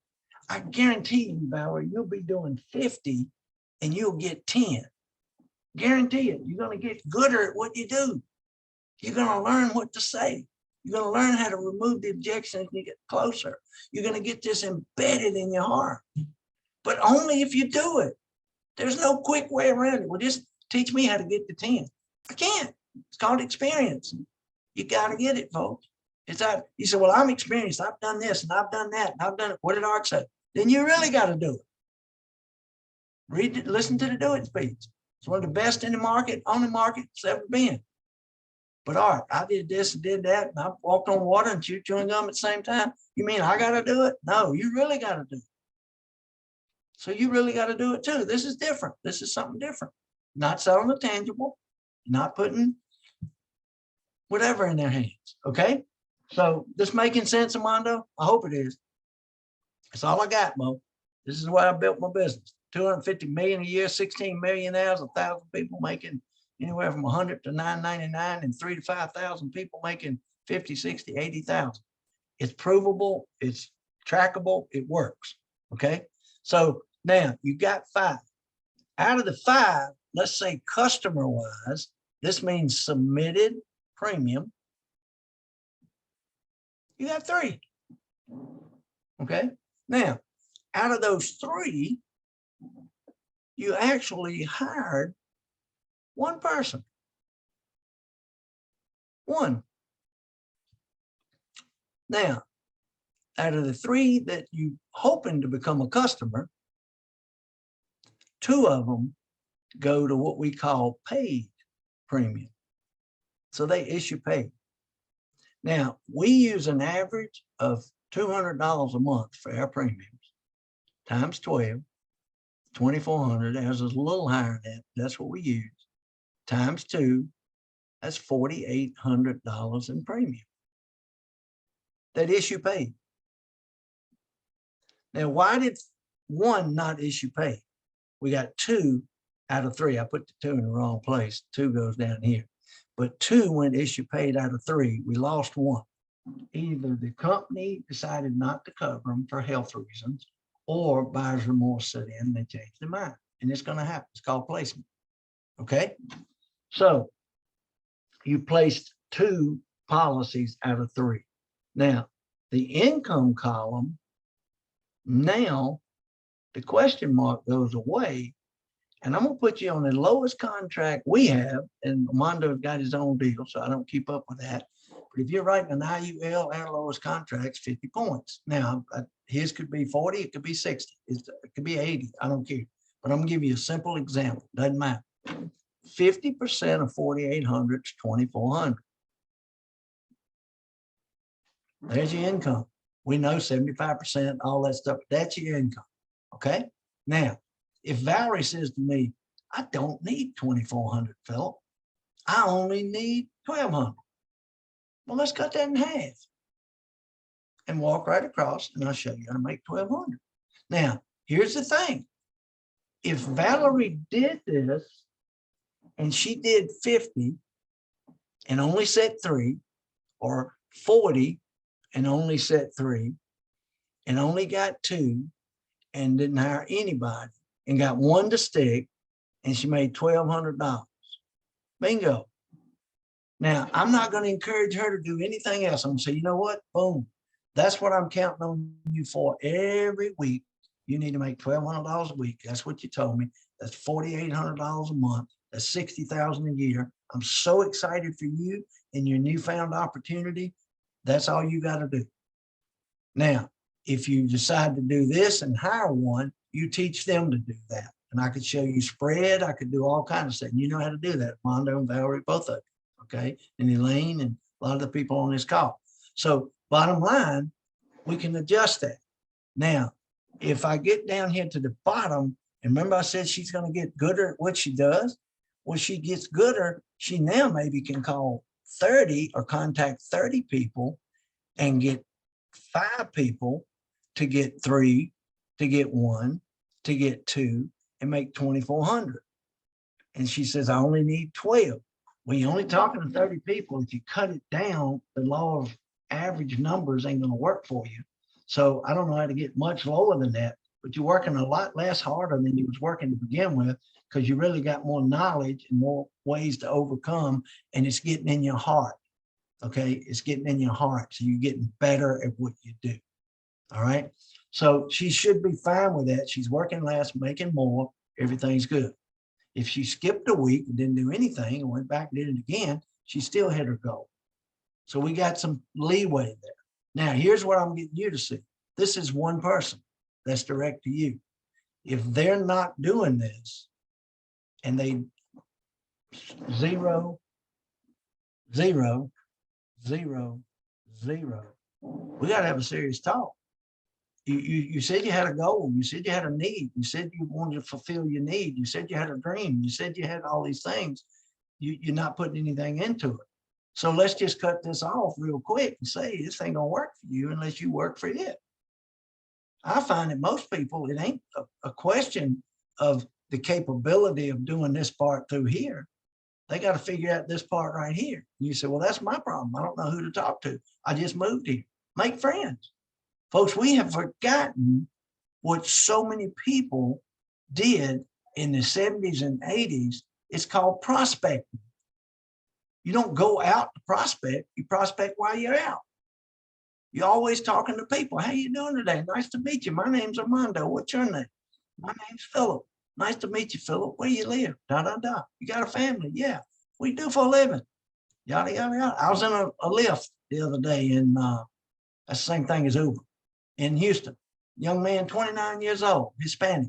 I guarantee you, Valerie, you'll be doing 50 and you'll get 10. Guarantee it. You're going to get gooder at what you do. You're going to learn what to say. You're going to learn how to remove the objections and you get closer. You're going to get this embedded in your heart, but only if you do it. There's no quick way around it. Well, just teach me how to get to 10. I can't. It's called experience. You got to get it, folks. It's that you say, well, I'm experienced. I've done this and I've done that. And I've done it. What did Art say? Then you really got to do it. Read it, listen to the Do It speech. It's one of the best in the market, on the market it's ever been. But Art, I did this and did that, and I walked on water and chewing gum at the same time. You mean I got to do it? No, you really got to do it. So you really got to do it too. This is different. This is something different. Not selling the tangible, not putting whatever in their hands. Okay. So this making sense, Armando? I hope it is. That's all I got, Mo. This is why I built my business. 250 million a year, 16 millionaires, 1,000 people making anywhere from 100 to 999, and 3 to 5,000 people making 50, 60, 80,000. It's provable, it's trackable, it works. Okay. So now you got 5. Out of the 5, let's say customer wise, this means submitted premium. You got 3. Okay. Now, out of those 3, you actually hired 1 person. 1. Now, out of the 3 that you hoping to become a customer, 2 of them go to what we call paid premium. So they issue paid. Now, we use an average of $200 a month for our premiums, times 12, 2,400. Ours is a little higher than that. That's what we use. Times 2, that's $4,800 in premium that issue paid. Now, why did 1 not issue paid? We got 2 out of 3. I put the 2 in the wrong place. 2 goes down here. But 2 went issue paid out of 3. We lost 1. Either the company decided not to cover them for health reasons, or buyer's remorse set in and they changed their mind. And it's going to happen. It's called placement. Okay. So you placed 2 policies out of 3. Now, the income column, now the question mark goes away. And I'm going to put you on the lowest contract we have. And Armando's got his own deal, so I don't keep up with that. But if you're writing an IUL, our lowest contract's 50 points. Now, his could be 40, it could be 60, it could be 80. I don't care. But I'm going to give you a simple example. Doesn't matter. 50% of 4,800 is 2,400. There's your income. We know 75%, all that stuff. That's your income. Okay. Now, if Valerie says to me, I don't need 2,400, Philip, I only need 1,200. Well, let's cut that in half and walk right across, and I'll show you how to make 1,200. Now, here's the thing. If Valerie did this and she did 50 and only set 3, or 40 and only set 3, and only got 2 and didn't hire anybody and got 1 to stick, and she made $1,200. Bingo. Now, I'm not going to encourage her to do anything else. I'm going to say, you know what? Boom. That's what I'm counting on you for every week. You need to make $1,200 a week. That's what you told me. That's $4,800 a month. That's $60,000 a year. I'm so excited for you and your newfound opportunity. That's all you got to do. Now, if you decide to do this and hire 1, you teach them to do that. And I could show you spread. I could do all kinds of stuff. And you know how to do that. Mondo and Valerie, both of you. Okay. And Elaine and a lot of the people on this call. So bottom line, we can adjust that. Now, if I get down here to the bottom, and remember I said she's going to get gooder at what she does. Well, she gets gooder. She now maybe can call 30 or contact 30 people and get 5 people to get 3, to get 1, to get 2, and make 2,400. And she says, I only need 12. When you're only talking to 30 people, if you cut it down, the law of average numbers ain't going to work for you. So I don't know how to get much lower than that, but you're working a lot less harder than you was working to begin with, because you really got more knowledge and more ways to overcome, and it's getting in your heart. Okay. It's getting in your heart. So you're getting better at what you do. All right. So she should be fine with that. She's working less, making more. Everything's good. If she skipped a week and didn't do anything and went back and did it again, she still hit her goal. So we got some leeway there. Now, here's what I'm getting you to see. This is 1 person that's direct to you. If they're not doing this and they 0, 0, 0, 0, we got to have a serious talk. You said you had a goal. You said you had a need. You said you wanted to fulfill your need. You said you had a dream. You said you had all these things. You're not putting anything into it. So let's just cut this off real quick and say this ain't gonna work for you unless you work for it. I find that most people, it ain't a question of the capability of doing this part through here. They got to figure out this part right here. And you say, well, that's my problem. I don't know who to talk to. I just moved here. Make friends. Folks, we have forgotten what so many people did in the 70s and 80s. It's called prospecting. You don't go out to prospect. You prospect while you're out. You're always talking to people. How you doing today? Nice to meet you. My name's Armando. What's your name? My name's Philip. Nice to meet you, Philip. Where you live? Da, da, da. You got a family? Yeah. What do you do for a living? Yada, yada, yada. I was in a Lyft the other day in, that's the same thing as Uber, in Houston. Young man, 29 years old, Hispanic.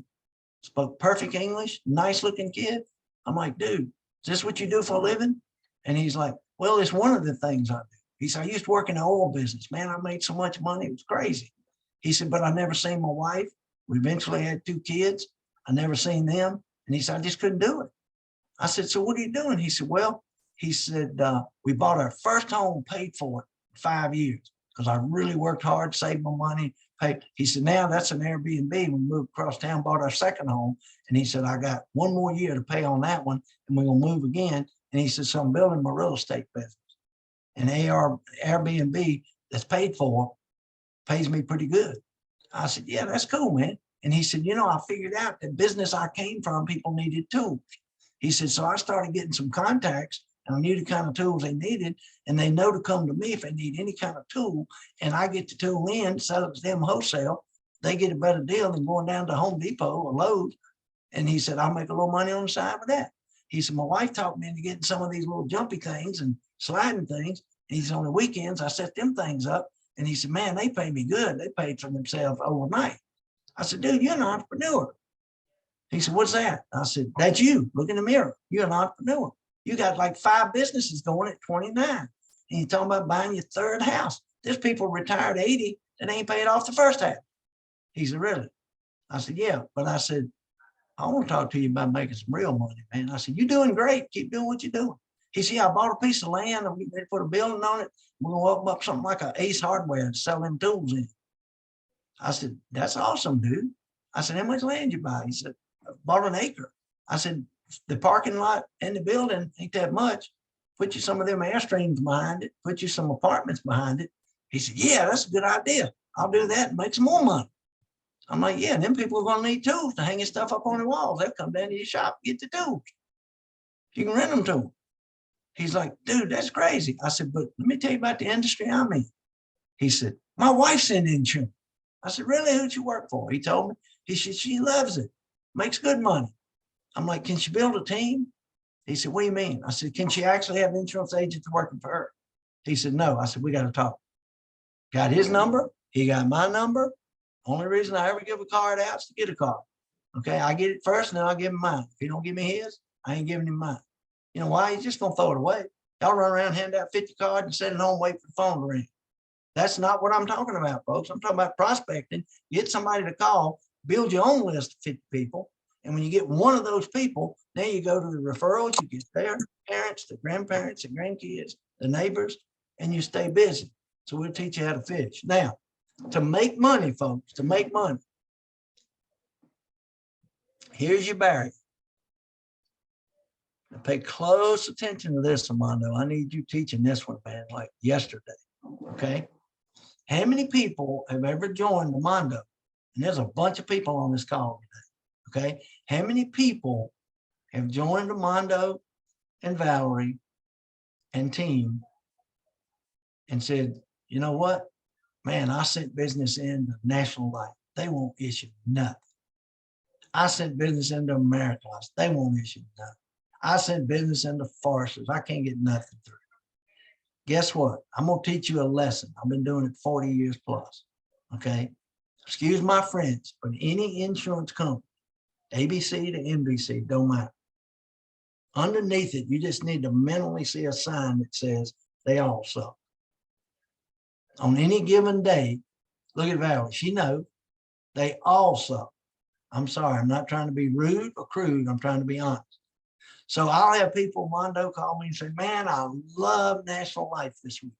Spoke perfect English, nice looking kid. I'm like, dude, is this what you do for a living? And he's like, well, it's one of the things I do. He said, I used to work in the oil business. Man, I made so much money. It was crazy. He said, but I never seen my wife. We eventually had 2 kids. I never seen them. And he said, I just couldn't do it. I said, so what are you doing? He said, well, he said, we bought our first home, paid for it in 5 years because I really worked hard, saved my money. Paid. He said, now that's an Airbnb. We moved across town, bought our second home. And he said, I got 1 more year to pay on that one. And we're going to move again. And he said, so I'm building my real estate business. And Airbnb that's paid for pays me pretty good. I said, yeah, that's cool, man. And he said, you know, I figured out the business I came from, people needed tools. He said, so I started getting some contacts and I knew the kind of tools they needed and they know to come to me if they need any kind of tool. And I get the tool in, sell it to them wholesale. They get a better deal than going down to Home Depot or Lowe's. And he said, I'll make a little money on the side with that. He said, my wife talked me into getting some of these little jumpy things and sliding things. And he said, on the weekends, I set them things up. And he said, man, they pay me good. They paid for themselves overnight. I said, dude, you're an entrepreneur. He said, what's that? I said, that's you. Look in the mirror. You're an entrepreneur. You got like 5 businesses going at 29. And you're talking about buying your 3rd house. There's people retired 80 that ain't paid off the first half. He said, really? I said, yeah. But I said, I want to talk to you about making some real money, man. I said, you're doing great. Keep doing what you're doing. He said, yeah, I bought a piece of land. I'm getting ready to put a building on it. We're going to open up something like an Ace Hardware and sell them tools in. I said, that's awesome, dude. I said, how much land you buy? He said, I bought an acre. I said, the parking lot and the building ain't that much. Put you some of them Airstreams behind it. Put you some apartments behind it. He said, yeah, that's a good idea. I'll do that and make some more money. I'm like, yeah, them people are going to need tools to hang your stuff up on the walls. They'll come down to your shop, get the tools. You can rent them to them. He's like, dude, that's crazy. I said, but let me tell you about the industry I'm in. He said, my wife's in insurance. I said, really? Who'd you work for? He told me. He said, she loves it, makes good money. I'm like, can she build a team? He said, what do you mean? I said, can she actually have insurance agents working for her? He said, no. I said, we got to talk. Got his number. He got my number. Only reason I ever give a card out is to get a card. Okay, I get it first, and then I'll give him mine. If he don't give me his, I ain't giving him mine. You know why? He's just gonna throw it away. Y'all run around, hand out 50 cards and sit at home, wait for the phone to ring. That's not what I'm talking about, folks. I'm talking about prospecting. Get somebody to call, build your own list of 50 people. And when you get one of those people, then you go to the referrals, you get their parents, the grandparents, the grandkids, the neighbors, and you stay busy. So we'll teach you how to fish. Now, to make money, folks, to make money, here's your barrier. Now pay close attention to this, Armando. I need you teaching this one, man, like yesterday, okay? How many people have ever joined Armando? And there's a bunch of people on this call today, okay? How many people have joined Armando and Valerie and team and said, you know what? Man, I sent business into National Life. They won't issue nothing. I sent business into Americas. They won't issue nothing. I sent business into Foresters. I can't get nothing through. Guess what? I'm going to teach you a lesson. I've been doing it 40 years plus. Okay. Excuse my French, but any insurance company, ABC to NBC, don't matter. Underneath it, you just need to mentally see a sign that says they all suck. On any given day, look at Valerie. She knows. They all suck. I'm sorry. I'm not trying to be rude or crude. I'm trying to be honest. So I'll have people, Mondo, call me and say, man, I love National Life this week.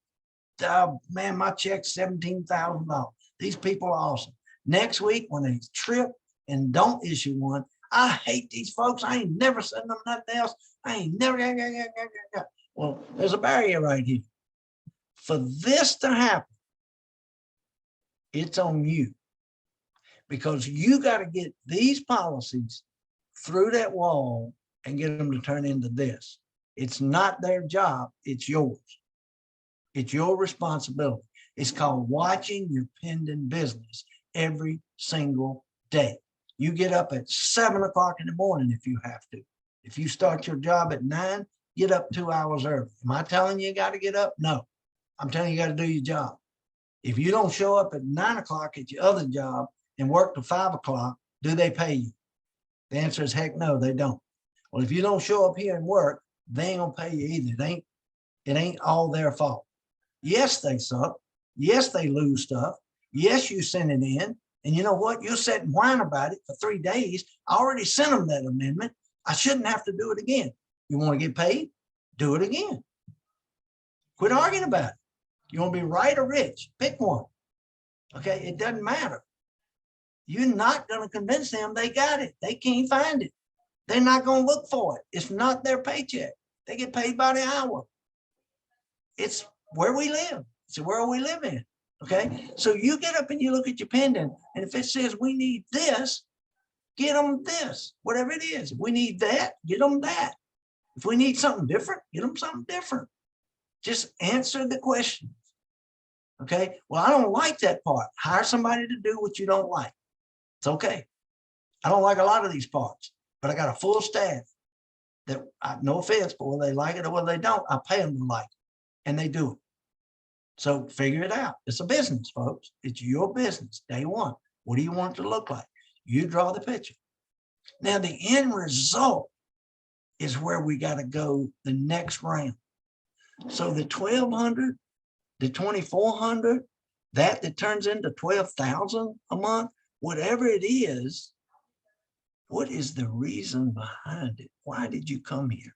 Man, my check's $17,000. These people are awesome. Next week, when they trip and don't issue one, I hate these folks. I ain't never sent them nothing else. I ain't never. Well, there's a barrier right here. For this to happen, it's on you, because you got to get these policies through that wall and get them to turn into this. It's not their job. It's yours. It's your responsibility. It's called watching your pending business every single day. You get up at 7 o'clock in the morning if you have to. If you start your job at 9, get up 2 hours early. Am I telling you got to get up? No. I'm telling you got to do your job. If you don't show up at 9 o'clock at your other job and work till 5 o'clock, do they pay you? The answer is heck no, they don't. Well, if you don't show up here and work, they ain't gonna pay you either. It ain't all their fault. Yes, they suck. Yes, they lose stuff. Yes, you send it in. And you know what? You'll sit and whine about it for 3 days. I already sent them that amendment. I shouldn't have to do it again. You want to get paid? Do it again. Quit arguing about it. You want to be right or rich? Pick one. Okay, it doesn't matter. You're not going to convince them they got it. They can't find it. They're not going to look for it. It's not their paycheck. They get paid by the hour. It's where we live. It's the world we live in. Okay, so you get up and you look at your pending, and if it says we need this, get them this, whatever it is. If we need that, get them that. If we need something different, get them something different. Just answer the questions. Okay, well, I don't like that part. Hire somebody to do what you don't like. It's okay. I don't like a lot of these parts, but I got a full staff that, no offense, but whether they like it or whether they don't, I pay them to like it, and they do it. So figure it out. It's a business, folks. It's your business, day one. What do you want it to look like? You draw the picture. Now, the end result is where we got to go the next round. So the 1,200, the 2,400, that turns into 12,000 a month, whatever it is, what is the reason behind it? Why did you come here?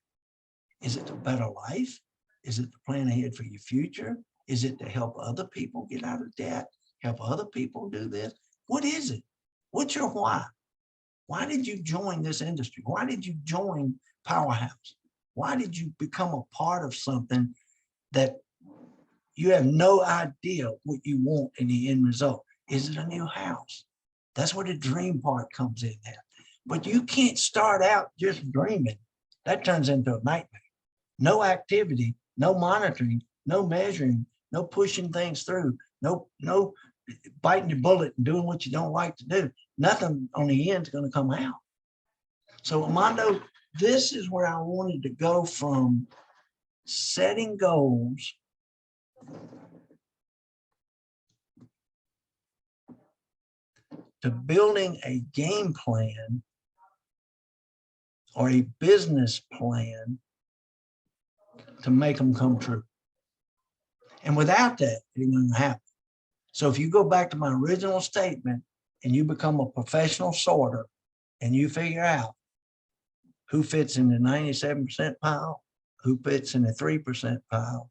Is it a better life? Is it to plan ahead for your future? Is it to help other people get out of debt? Help other people do this? What is it? What's your why? Why did you join this industry? Why did you join Powerhouse? Why did you become a part of something that you have no idea what you want in the end result? Is it a new house? That's where the dream part comes in there. But you can't start out just dreaming. That turns into a nightmare. No activity, no monitoring, no measuring, no pushing things through, no biting your bullet and doing what you don't like to do. Nothing on the end is going to come out. So, Armando, this is where I wanted to go from setting goals to building a game plan or a business plan to make them come true. And without that, it ain't going to happen. So if you go back to my original statement and you become a professional sorter and you figure out who fits in the 97% pile, who fits in the 3% pile,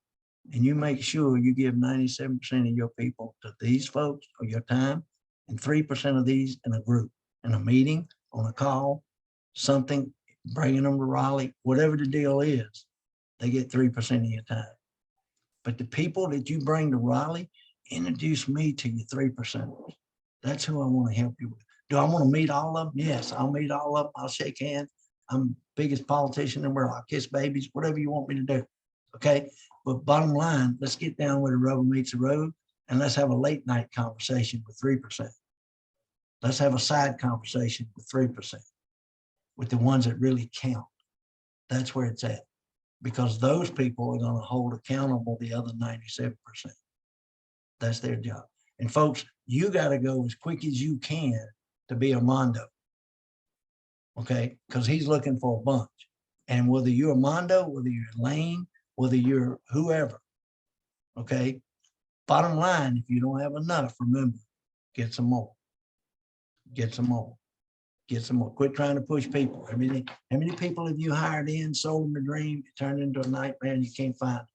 and you make sure you give 97% of your people to these folks or your time, and 3% of these in a group, in a meeting, on a call, something, bringing them to Raleigh, whatever the deal is, they get 3% of your time. But the people that you bring to Raleigh, introduce me to your 3%. That's who I want to help you with. Do I want to meet all of them? Yes, I'll meet all of them. I'll shake hands. I'm the biggest politician in the world. I'll kiss babies, whatever you want me to do. Okay. But bottom line, let's get down where the rubber meets the road, and let's have a late night conversation with 3%. Let's have a side conversation with 3%, with the ones that really count. That's where it's at, because those people are going to hold accountable the other 97%. That's their job. And folks, you got to go as quick as you can to be Armando. Okay, because he's looking for a bunch. And whether you're Armando, whether you're Lane, whether you're whoever, okay, bottom line, if you don't have enough, remember, get some more. Get some more. Get some more. Quit trying to push people. How many people have you hired in, sold them a dream, it turned into a nightmare and you can't find them?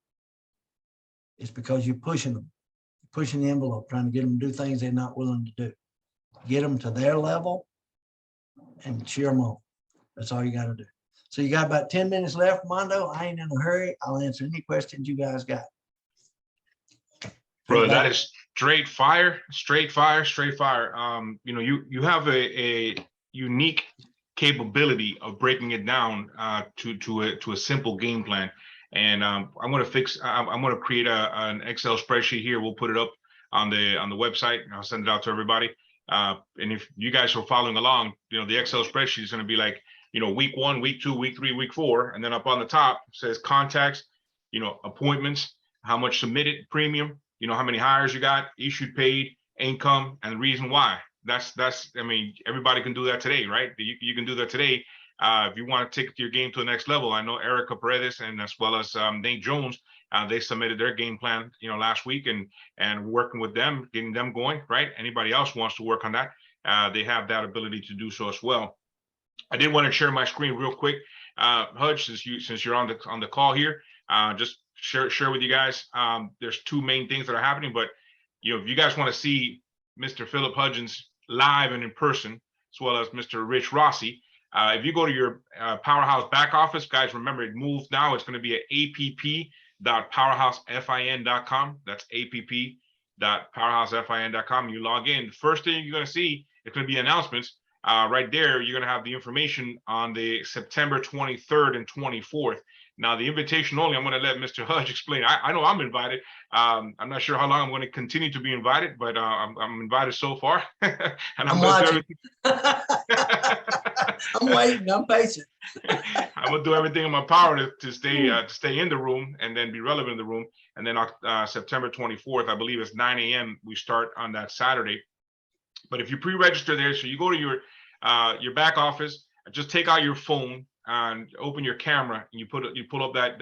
It's because you're pushing them, pushing the envelope, trying to get them to do things they're not willing to do. Get them to their level and cheer them on. That's all you got to do. So you got about 10 minutes left, Mondo. I ain't in a hurry. I'll answer any questions you guys got. Brother, that is straight fire, straight fire, straight fire. You know, you have a unique capability of breaking it down to a simple game plan. And I'm going to create an Excel spreadsheet here. We'll put it up on the website and I'll send it out to everybody. And if you guys are following along, you know, the Excel spreadsheet is going to be like, you know, week 1, week 2, week 3, week 4, and then up on the top says contacts, you know, appointments, how much submitted premium, you know, how many hires you got, issued, paid, income, and the reason why. That's I mean, everybody can do that today, right? You can do that today. If you want to take your game to the next level, I know Erica Paredes and as well as Nate Jones, they submitted their game plan, you know, last week and working with them, getting them going, right? Anybody else wants to work on that, they have that ability to do so as well. I did want to share my screen real quick. Hudge, since you're on the call here, just share with you guys. There's 2 main things that are happening, but you know, if you guys want to see Mr. Philip Hudgins live and in person, as well as Mr. Rich Rossi, if you go to your Powerhouse back office, guys, remember it moved now. It's going to be at app.powerhousefin.com. That's app.powerhousefin.com. You log in. The first thing you're going to see, it's going to be announcements. Right there, you're going to have the information on the September 23rd and 24th. Now, the invitation only, I'm going to let Mr. Hudge explain. I know I'm invited. I'm not sure how long I'm going to continue to be invited, but I'm invited so far. And I'm watching. I'm waiting. I'm patient. I'm going to do everything in my power to stay in the room and then be relevant in the room. And then September 24th, I believe it's 9 a.m. We start on that Saturday. But if you pre-register there, so you go to your back office, just take out your phone and open your camera, and you pull up that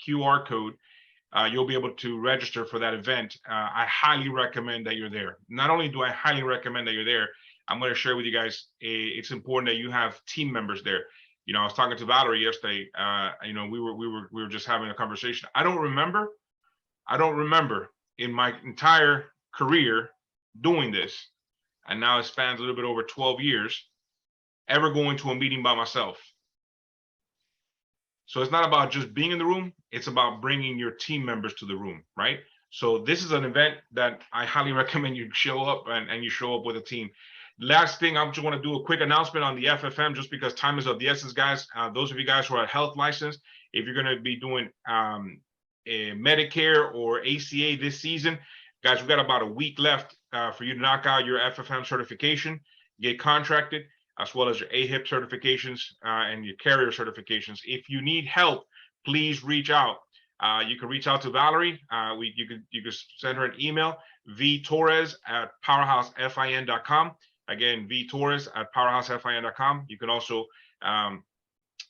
QR code. You'll be able to register for that event. I highly recommend that you're there. Not only do I highly recommend that you're there, I'm going to share with you guys. It's important that you have team members there. You know, I was talking to Valerie yesterday. You know, we were just having a conversation. I don't remember in my entire career doing this, and now it spans a little bit over 12 years, ever going to a meeting by myself. So it's not about just being in the room, it's about bringing your team members to the room, right? So this is an event that I highly recommend you show up and you show up with a team. Last thing, I just want to do a quick announcement on the FFM, just because time is of the essence, guys. Those of you guys who are health licensed, if you're going to be doing a Medicare or ACA this season, guys, we've got about a week left for you to knock out your FFM certification, get contracted, as well as your AHIP certifications and your carrier certifications. If you need help, please reach out. You can reach out to Valerie. You could send her an email, vtorres@powerhousefin.com. Again, vtorres@powerhousefin.com. You can also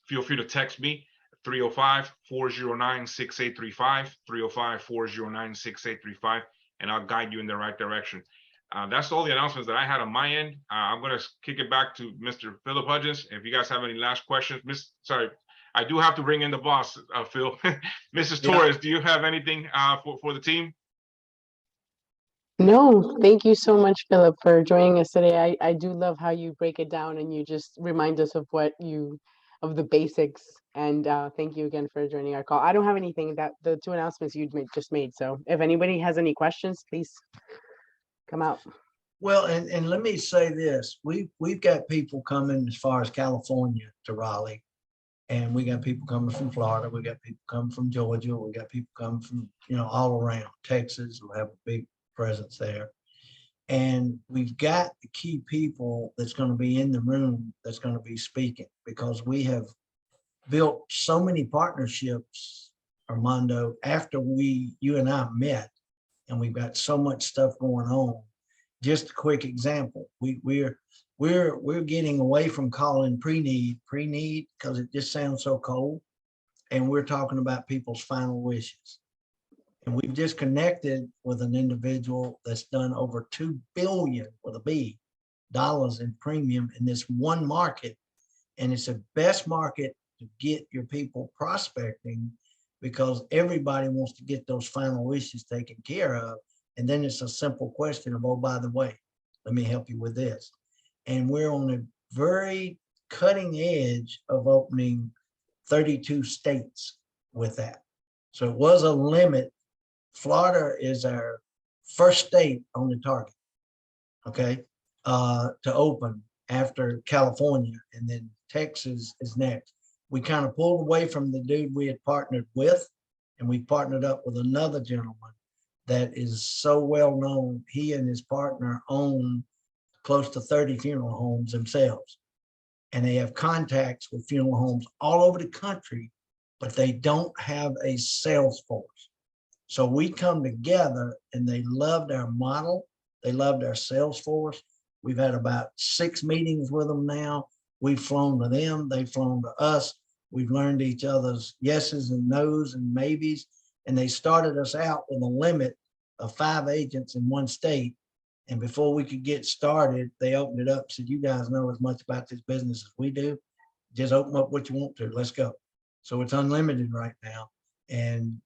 feel free to text me, 305-409-6835, 305-409-6835, and I'll guide you in the right direction. That's all the announcements that I had on my end. I'm going to kick it back to Mr. Philip Hudgins. If you guys have any last questions, I do have to bring in the boss, Phil. Mrs. Torres, do you have anything for the team? No, thank you so much, Philip, for joining us today. I do love how you break it down and you just remind us of of the basics. And thank you again for joining our call. I don't have anything, that the 2 announcements you just made. So if anybody has any questions, please come out. Well, and let me say this, we've got people coming as far as California to Raleigh, and we got people coming from Florida, we got people coming from Georgia, we got people coming from, you know, all around. Texas will have a big presence there. And we've got the key people that's going to be in the room that's going to be speaking, because we have built so many partnerships, Armando, after you and I met, and we've got so much stuff going on. Just a quick example, we're getting away from calling pre-need because it just sounds so cold, and we're talking about people's final wishes. And we've just connected with an individual that's done over 2 billion with a B in premium in this one market. And it's the best market to get your people prospecting because everybody wants to get those final wishes taken care of. And then it's a simple question of, oh, by the way, let me help you with this. And we're on a very cutting edge of opening 32 states with that. So it was a limit. Florida is our first state on the target, okay, to open after California, and then Texas is next. We kind of pulled away from the dude we had partnered with, and we partnered up with another gentleman that is so well known. He and his partner own close to 30 funeral homes themselves, and they have contacts with funeral homes all over the country, but they don't have a sales force. So we come together, and they loved our model. They loved our sales force. We've had about 6 meetings with them now. We've flown to them. They've flown to us. We've learned each other's yeses and nos and maybes. And they started us out with a limit of 5 agents in one state. And before we could get started, they opened it up, said, you guys know as much about this business as we do. Just open up what you want to. Let's go. So it's unlimited right now. And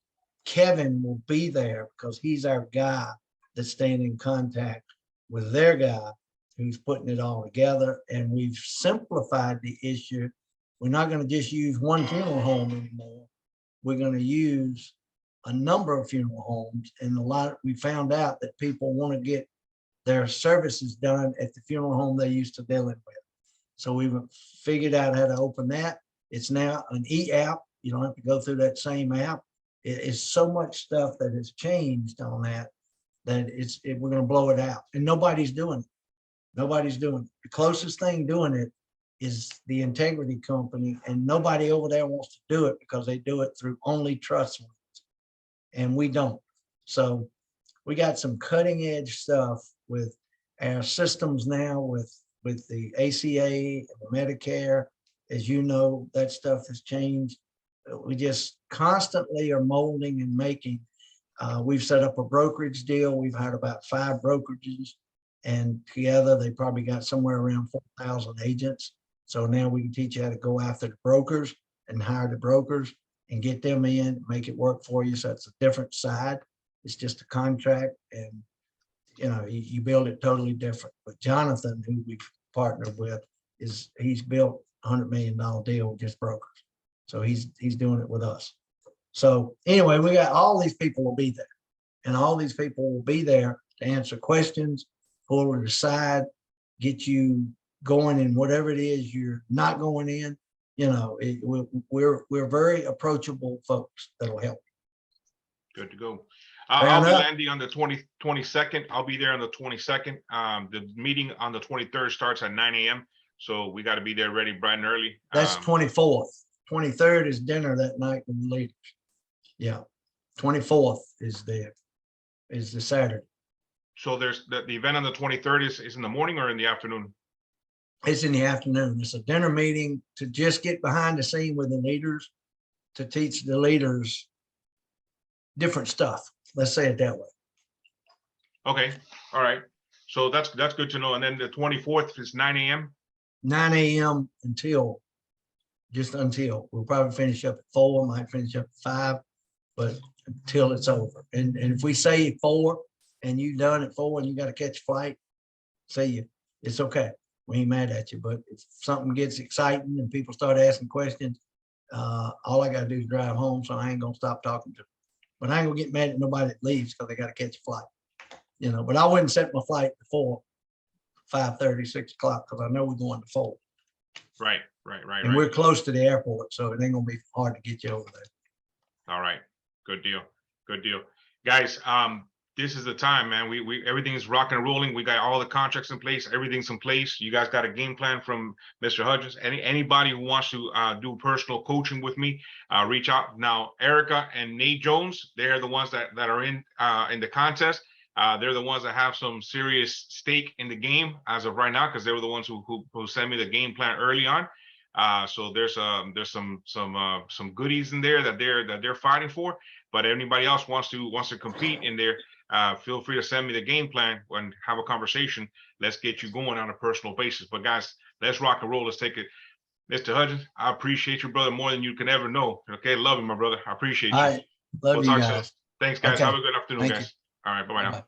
Kevin will be there because he's our guy that's staying in contact with their guy who's putting it all together. And we've simplified the issue. We're not going to just use one funeral home anymore. We're going to use a number of funeral homes. And we found out that people want to get their services done at the funeral home they used to deal with. So we've figured out how to open that. It's now an e-app. You don't have to go through that same app. It is so much stuff that has changed on that we're going to blow it out. And nobody's doing it. Nobody's doing it. The closest thing doing it is the integrity company, and nobody over there wants to do it because they do it through only trust funds, and we don't. So we got some cutting edge stuff with our systems now with the ACA and the Medicare. As you know, that stuff has changed. We just constantly are molding and making. We've set up a brokerage deal. We've had about 5 brokerages, and together they probably got somewhere around 4,000 agents. So now we can teach you how to go after the brokers and hire the brokers and get them in, make it work for you. So it's a different side. It's just a contract, and you build it totally different. But Jonathan, who we've partnered with, he's built $100 million deal with just brokers. So he's doing it with us. So anyway, we got all these people will be there, and all these people will be there to answer questions, pull it aside, get you going in whatever it is you're not going in. We're very approachable folks that'll help. Good to go. I'll be landing on the 22nd. I'll be there on the 22nd. The meeting on the 23rd starts at 9 a.m. So we got to be there ready bright and early. That's 24th. 23rd is dinner that night with the leaders. Yeah. 24th is the Saturday. So there's the event on the 23rd is in the morning or in the afternoon? It's in the afternoon. It's a dinner meeting to just get behind the scene with the leaders, to teach the leaders different stuff. Let's say it that way. Okay. All right. So that's good to know. And then the 24th is 9 a.m. 9 a.m. until we'll probably finish up at 4, might finish up at 5, but until it's over. And if we say 4 and you done at 4 and you got to catch a flight, it's okay. We ain't mad at you. But if something gets exciting and people start asking questions, all I got to do is drive home. So I ain't going to stop talking to them. But I ain't going to get mad at nobody that leaves because they got to catch a flight. But I wouldn't set my flight before 5:30, 6 o'clock because I know we're going to 4. Right. And we're close to the airport, so it ain't going to be hard to get you over there. All right. Good deal. Guys, this is the time, man. We everything is rocking and rolling. We got all the contracts in place. Everything's in place. You guys got a game plan from Mr. Hudgins. Anybody who wants to do personal coaching with me, reach out. Now, Erica and Nate Jones, they're the ones that are in the contest. They're the ones that have some serious stake in the game as of right now, because they were the ones who sent me the game plan early on. So there's some goodies in there that they're fighting for. But anybody else wants to compete in there, feel free to send me the game plan and have a conversation. Let's get you going on a personal basis. But guys, let's rock and roll. Let's take it. Mr. Hudgins, I appreciate you, brother, more than you can ever know. Okay, love you, my brother. I appreciate you. All right. Love We'll you talk soon. guys. Thanks, guys. Okay. Have a good afternoon, Thank you. guys. All right, bye-bye now. Bye-bye.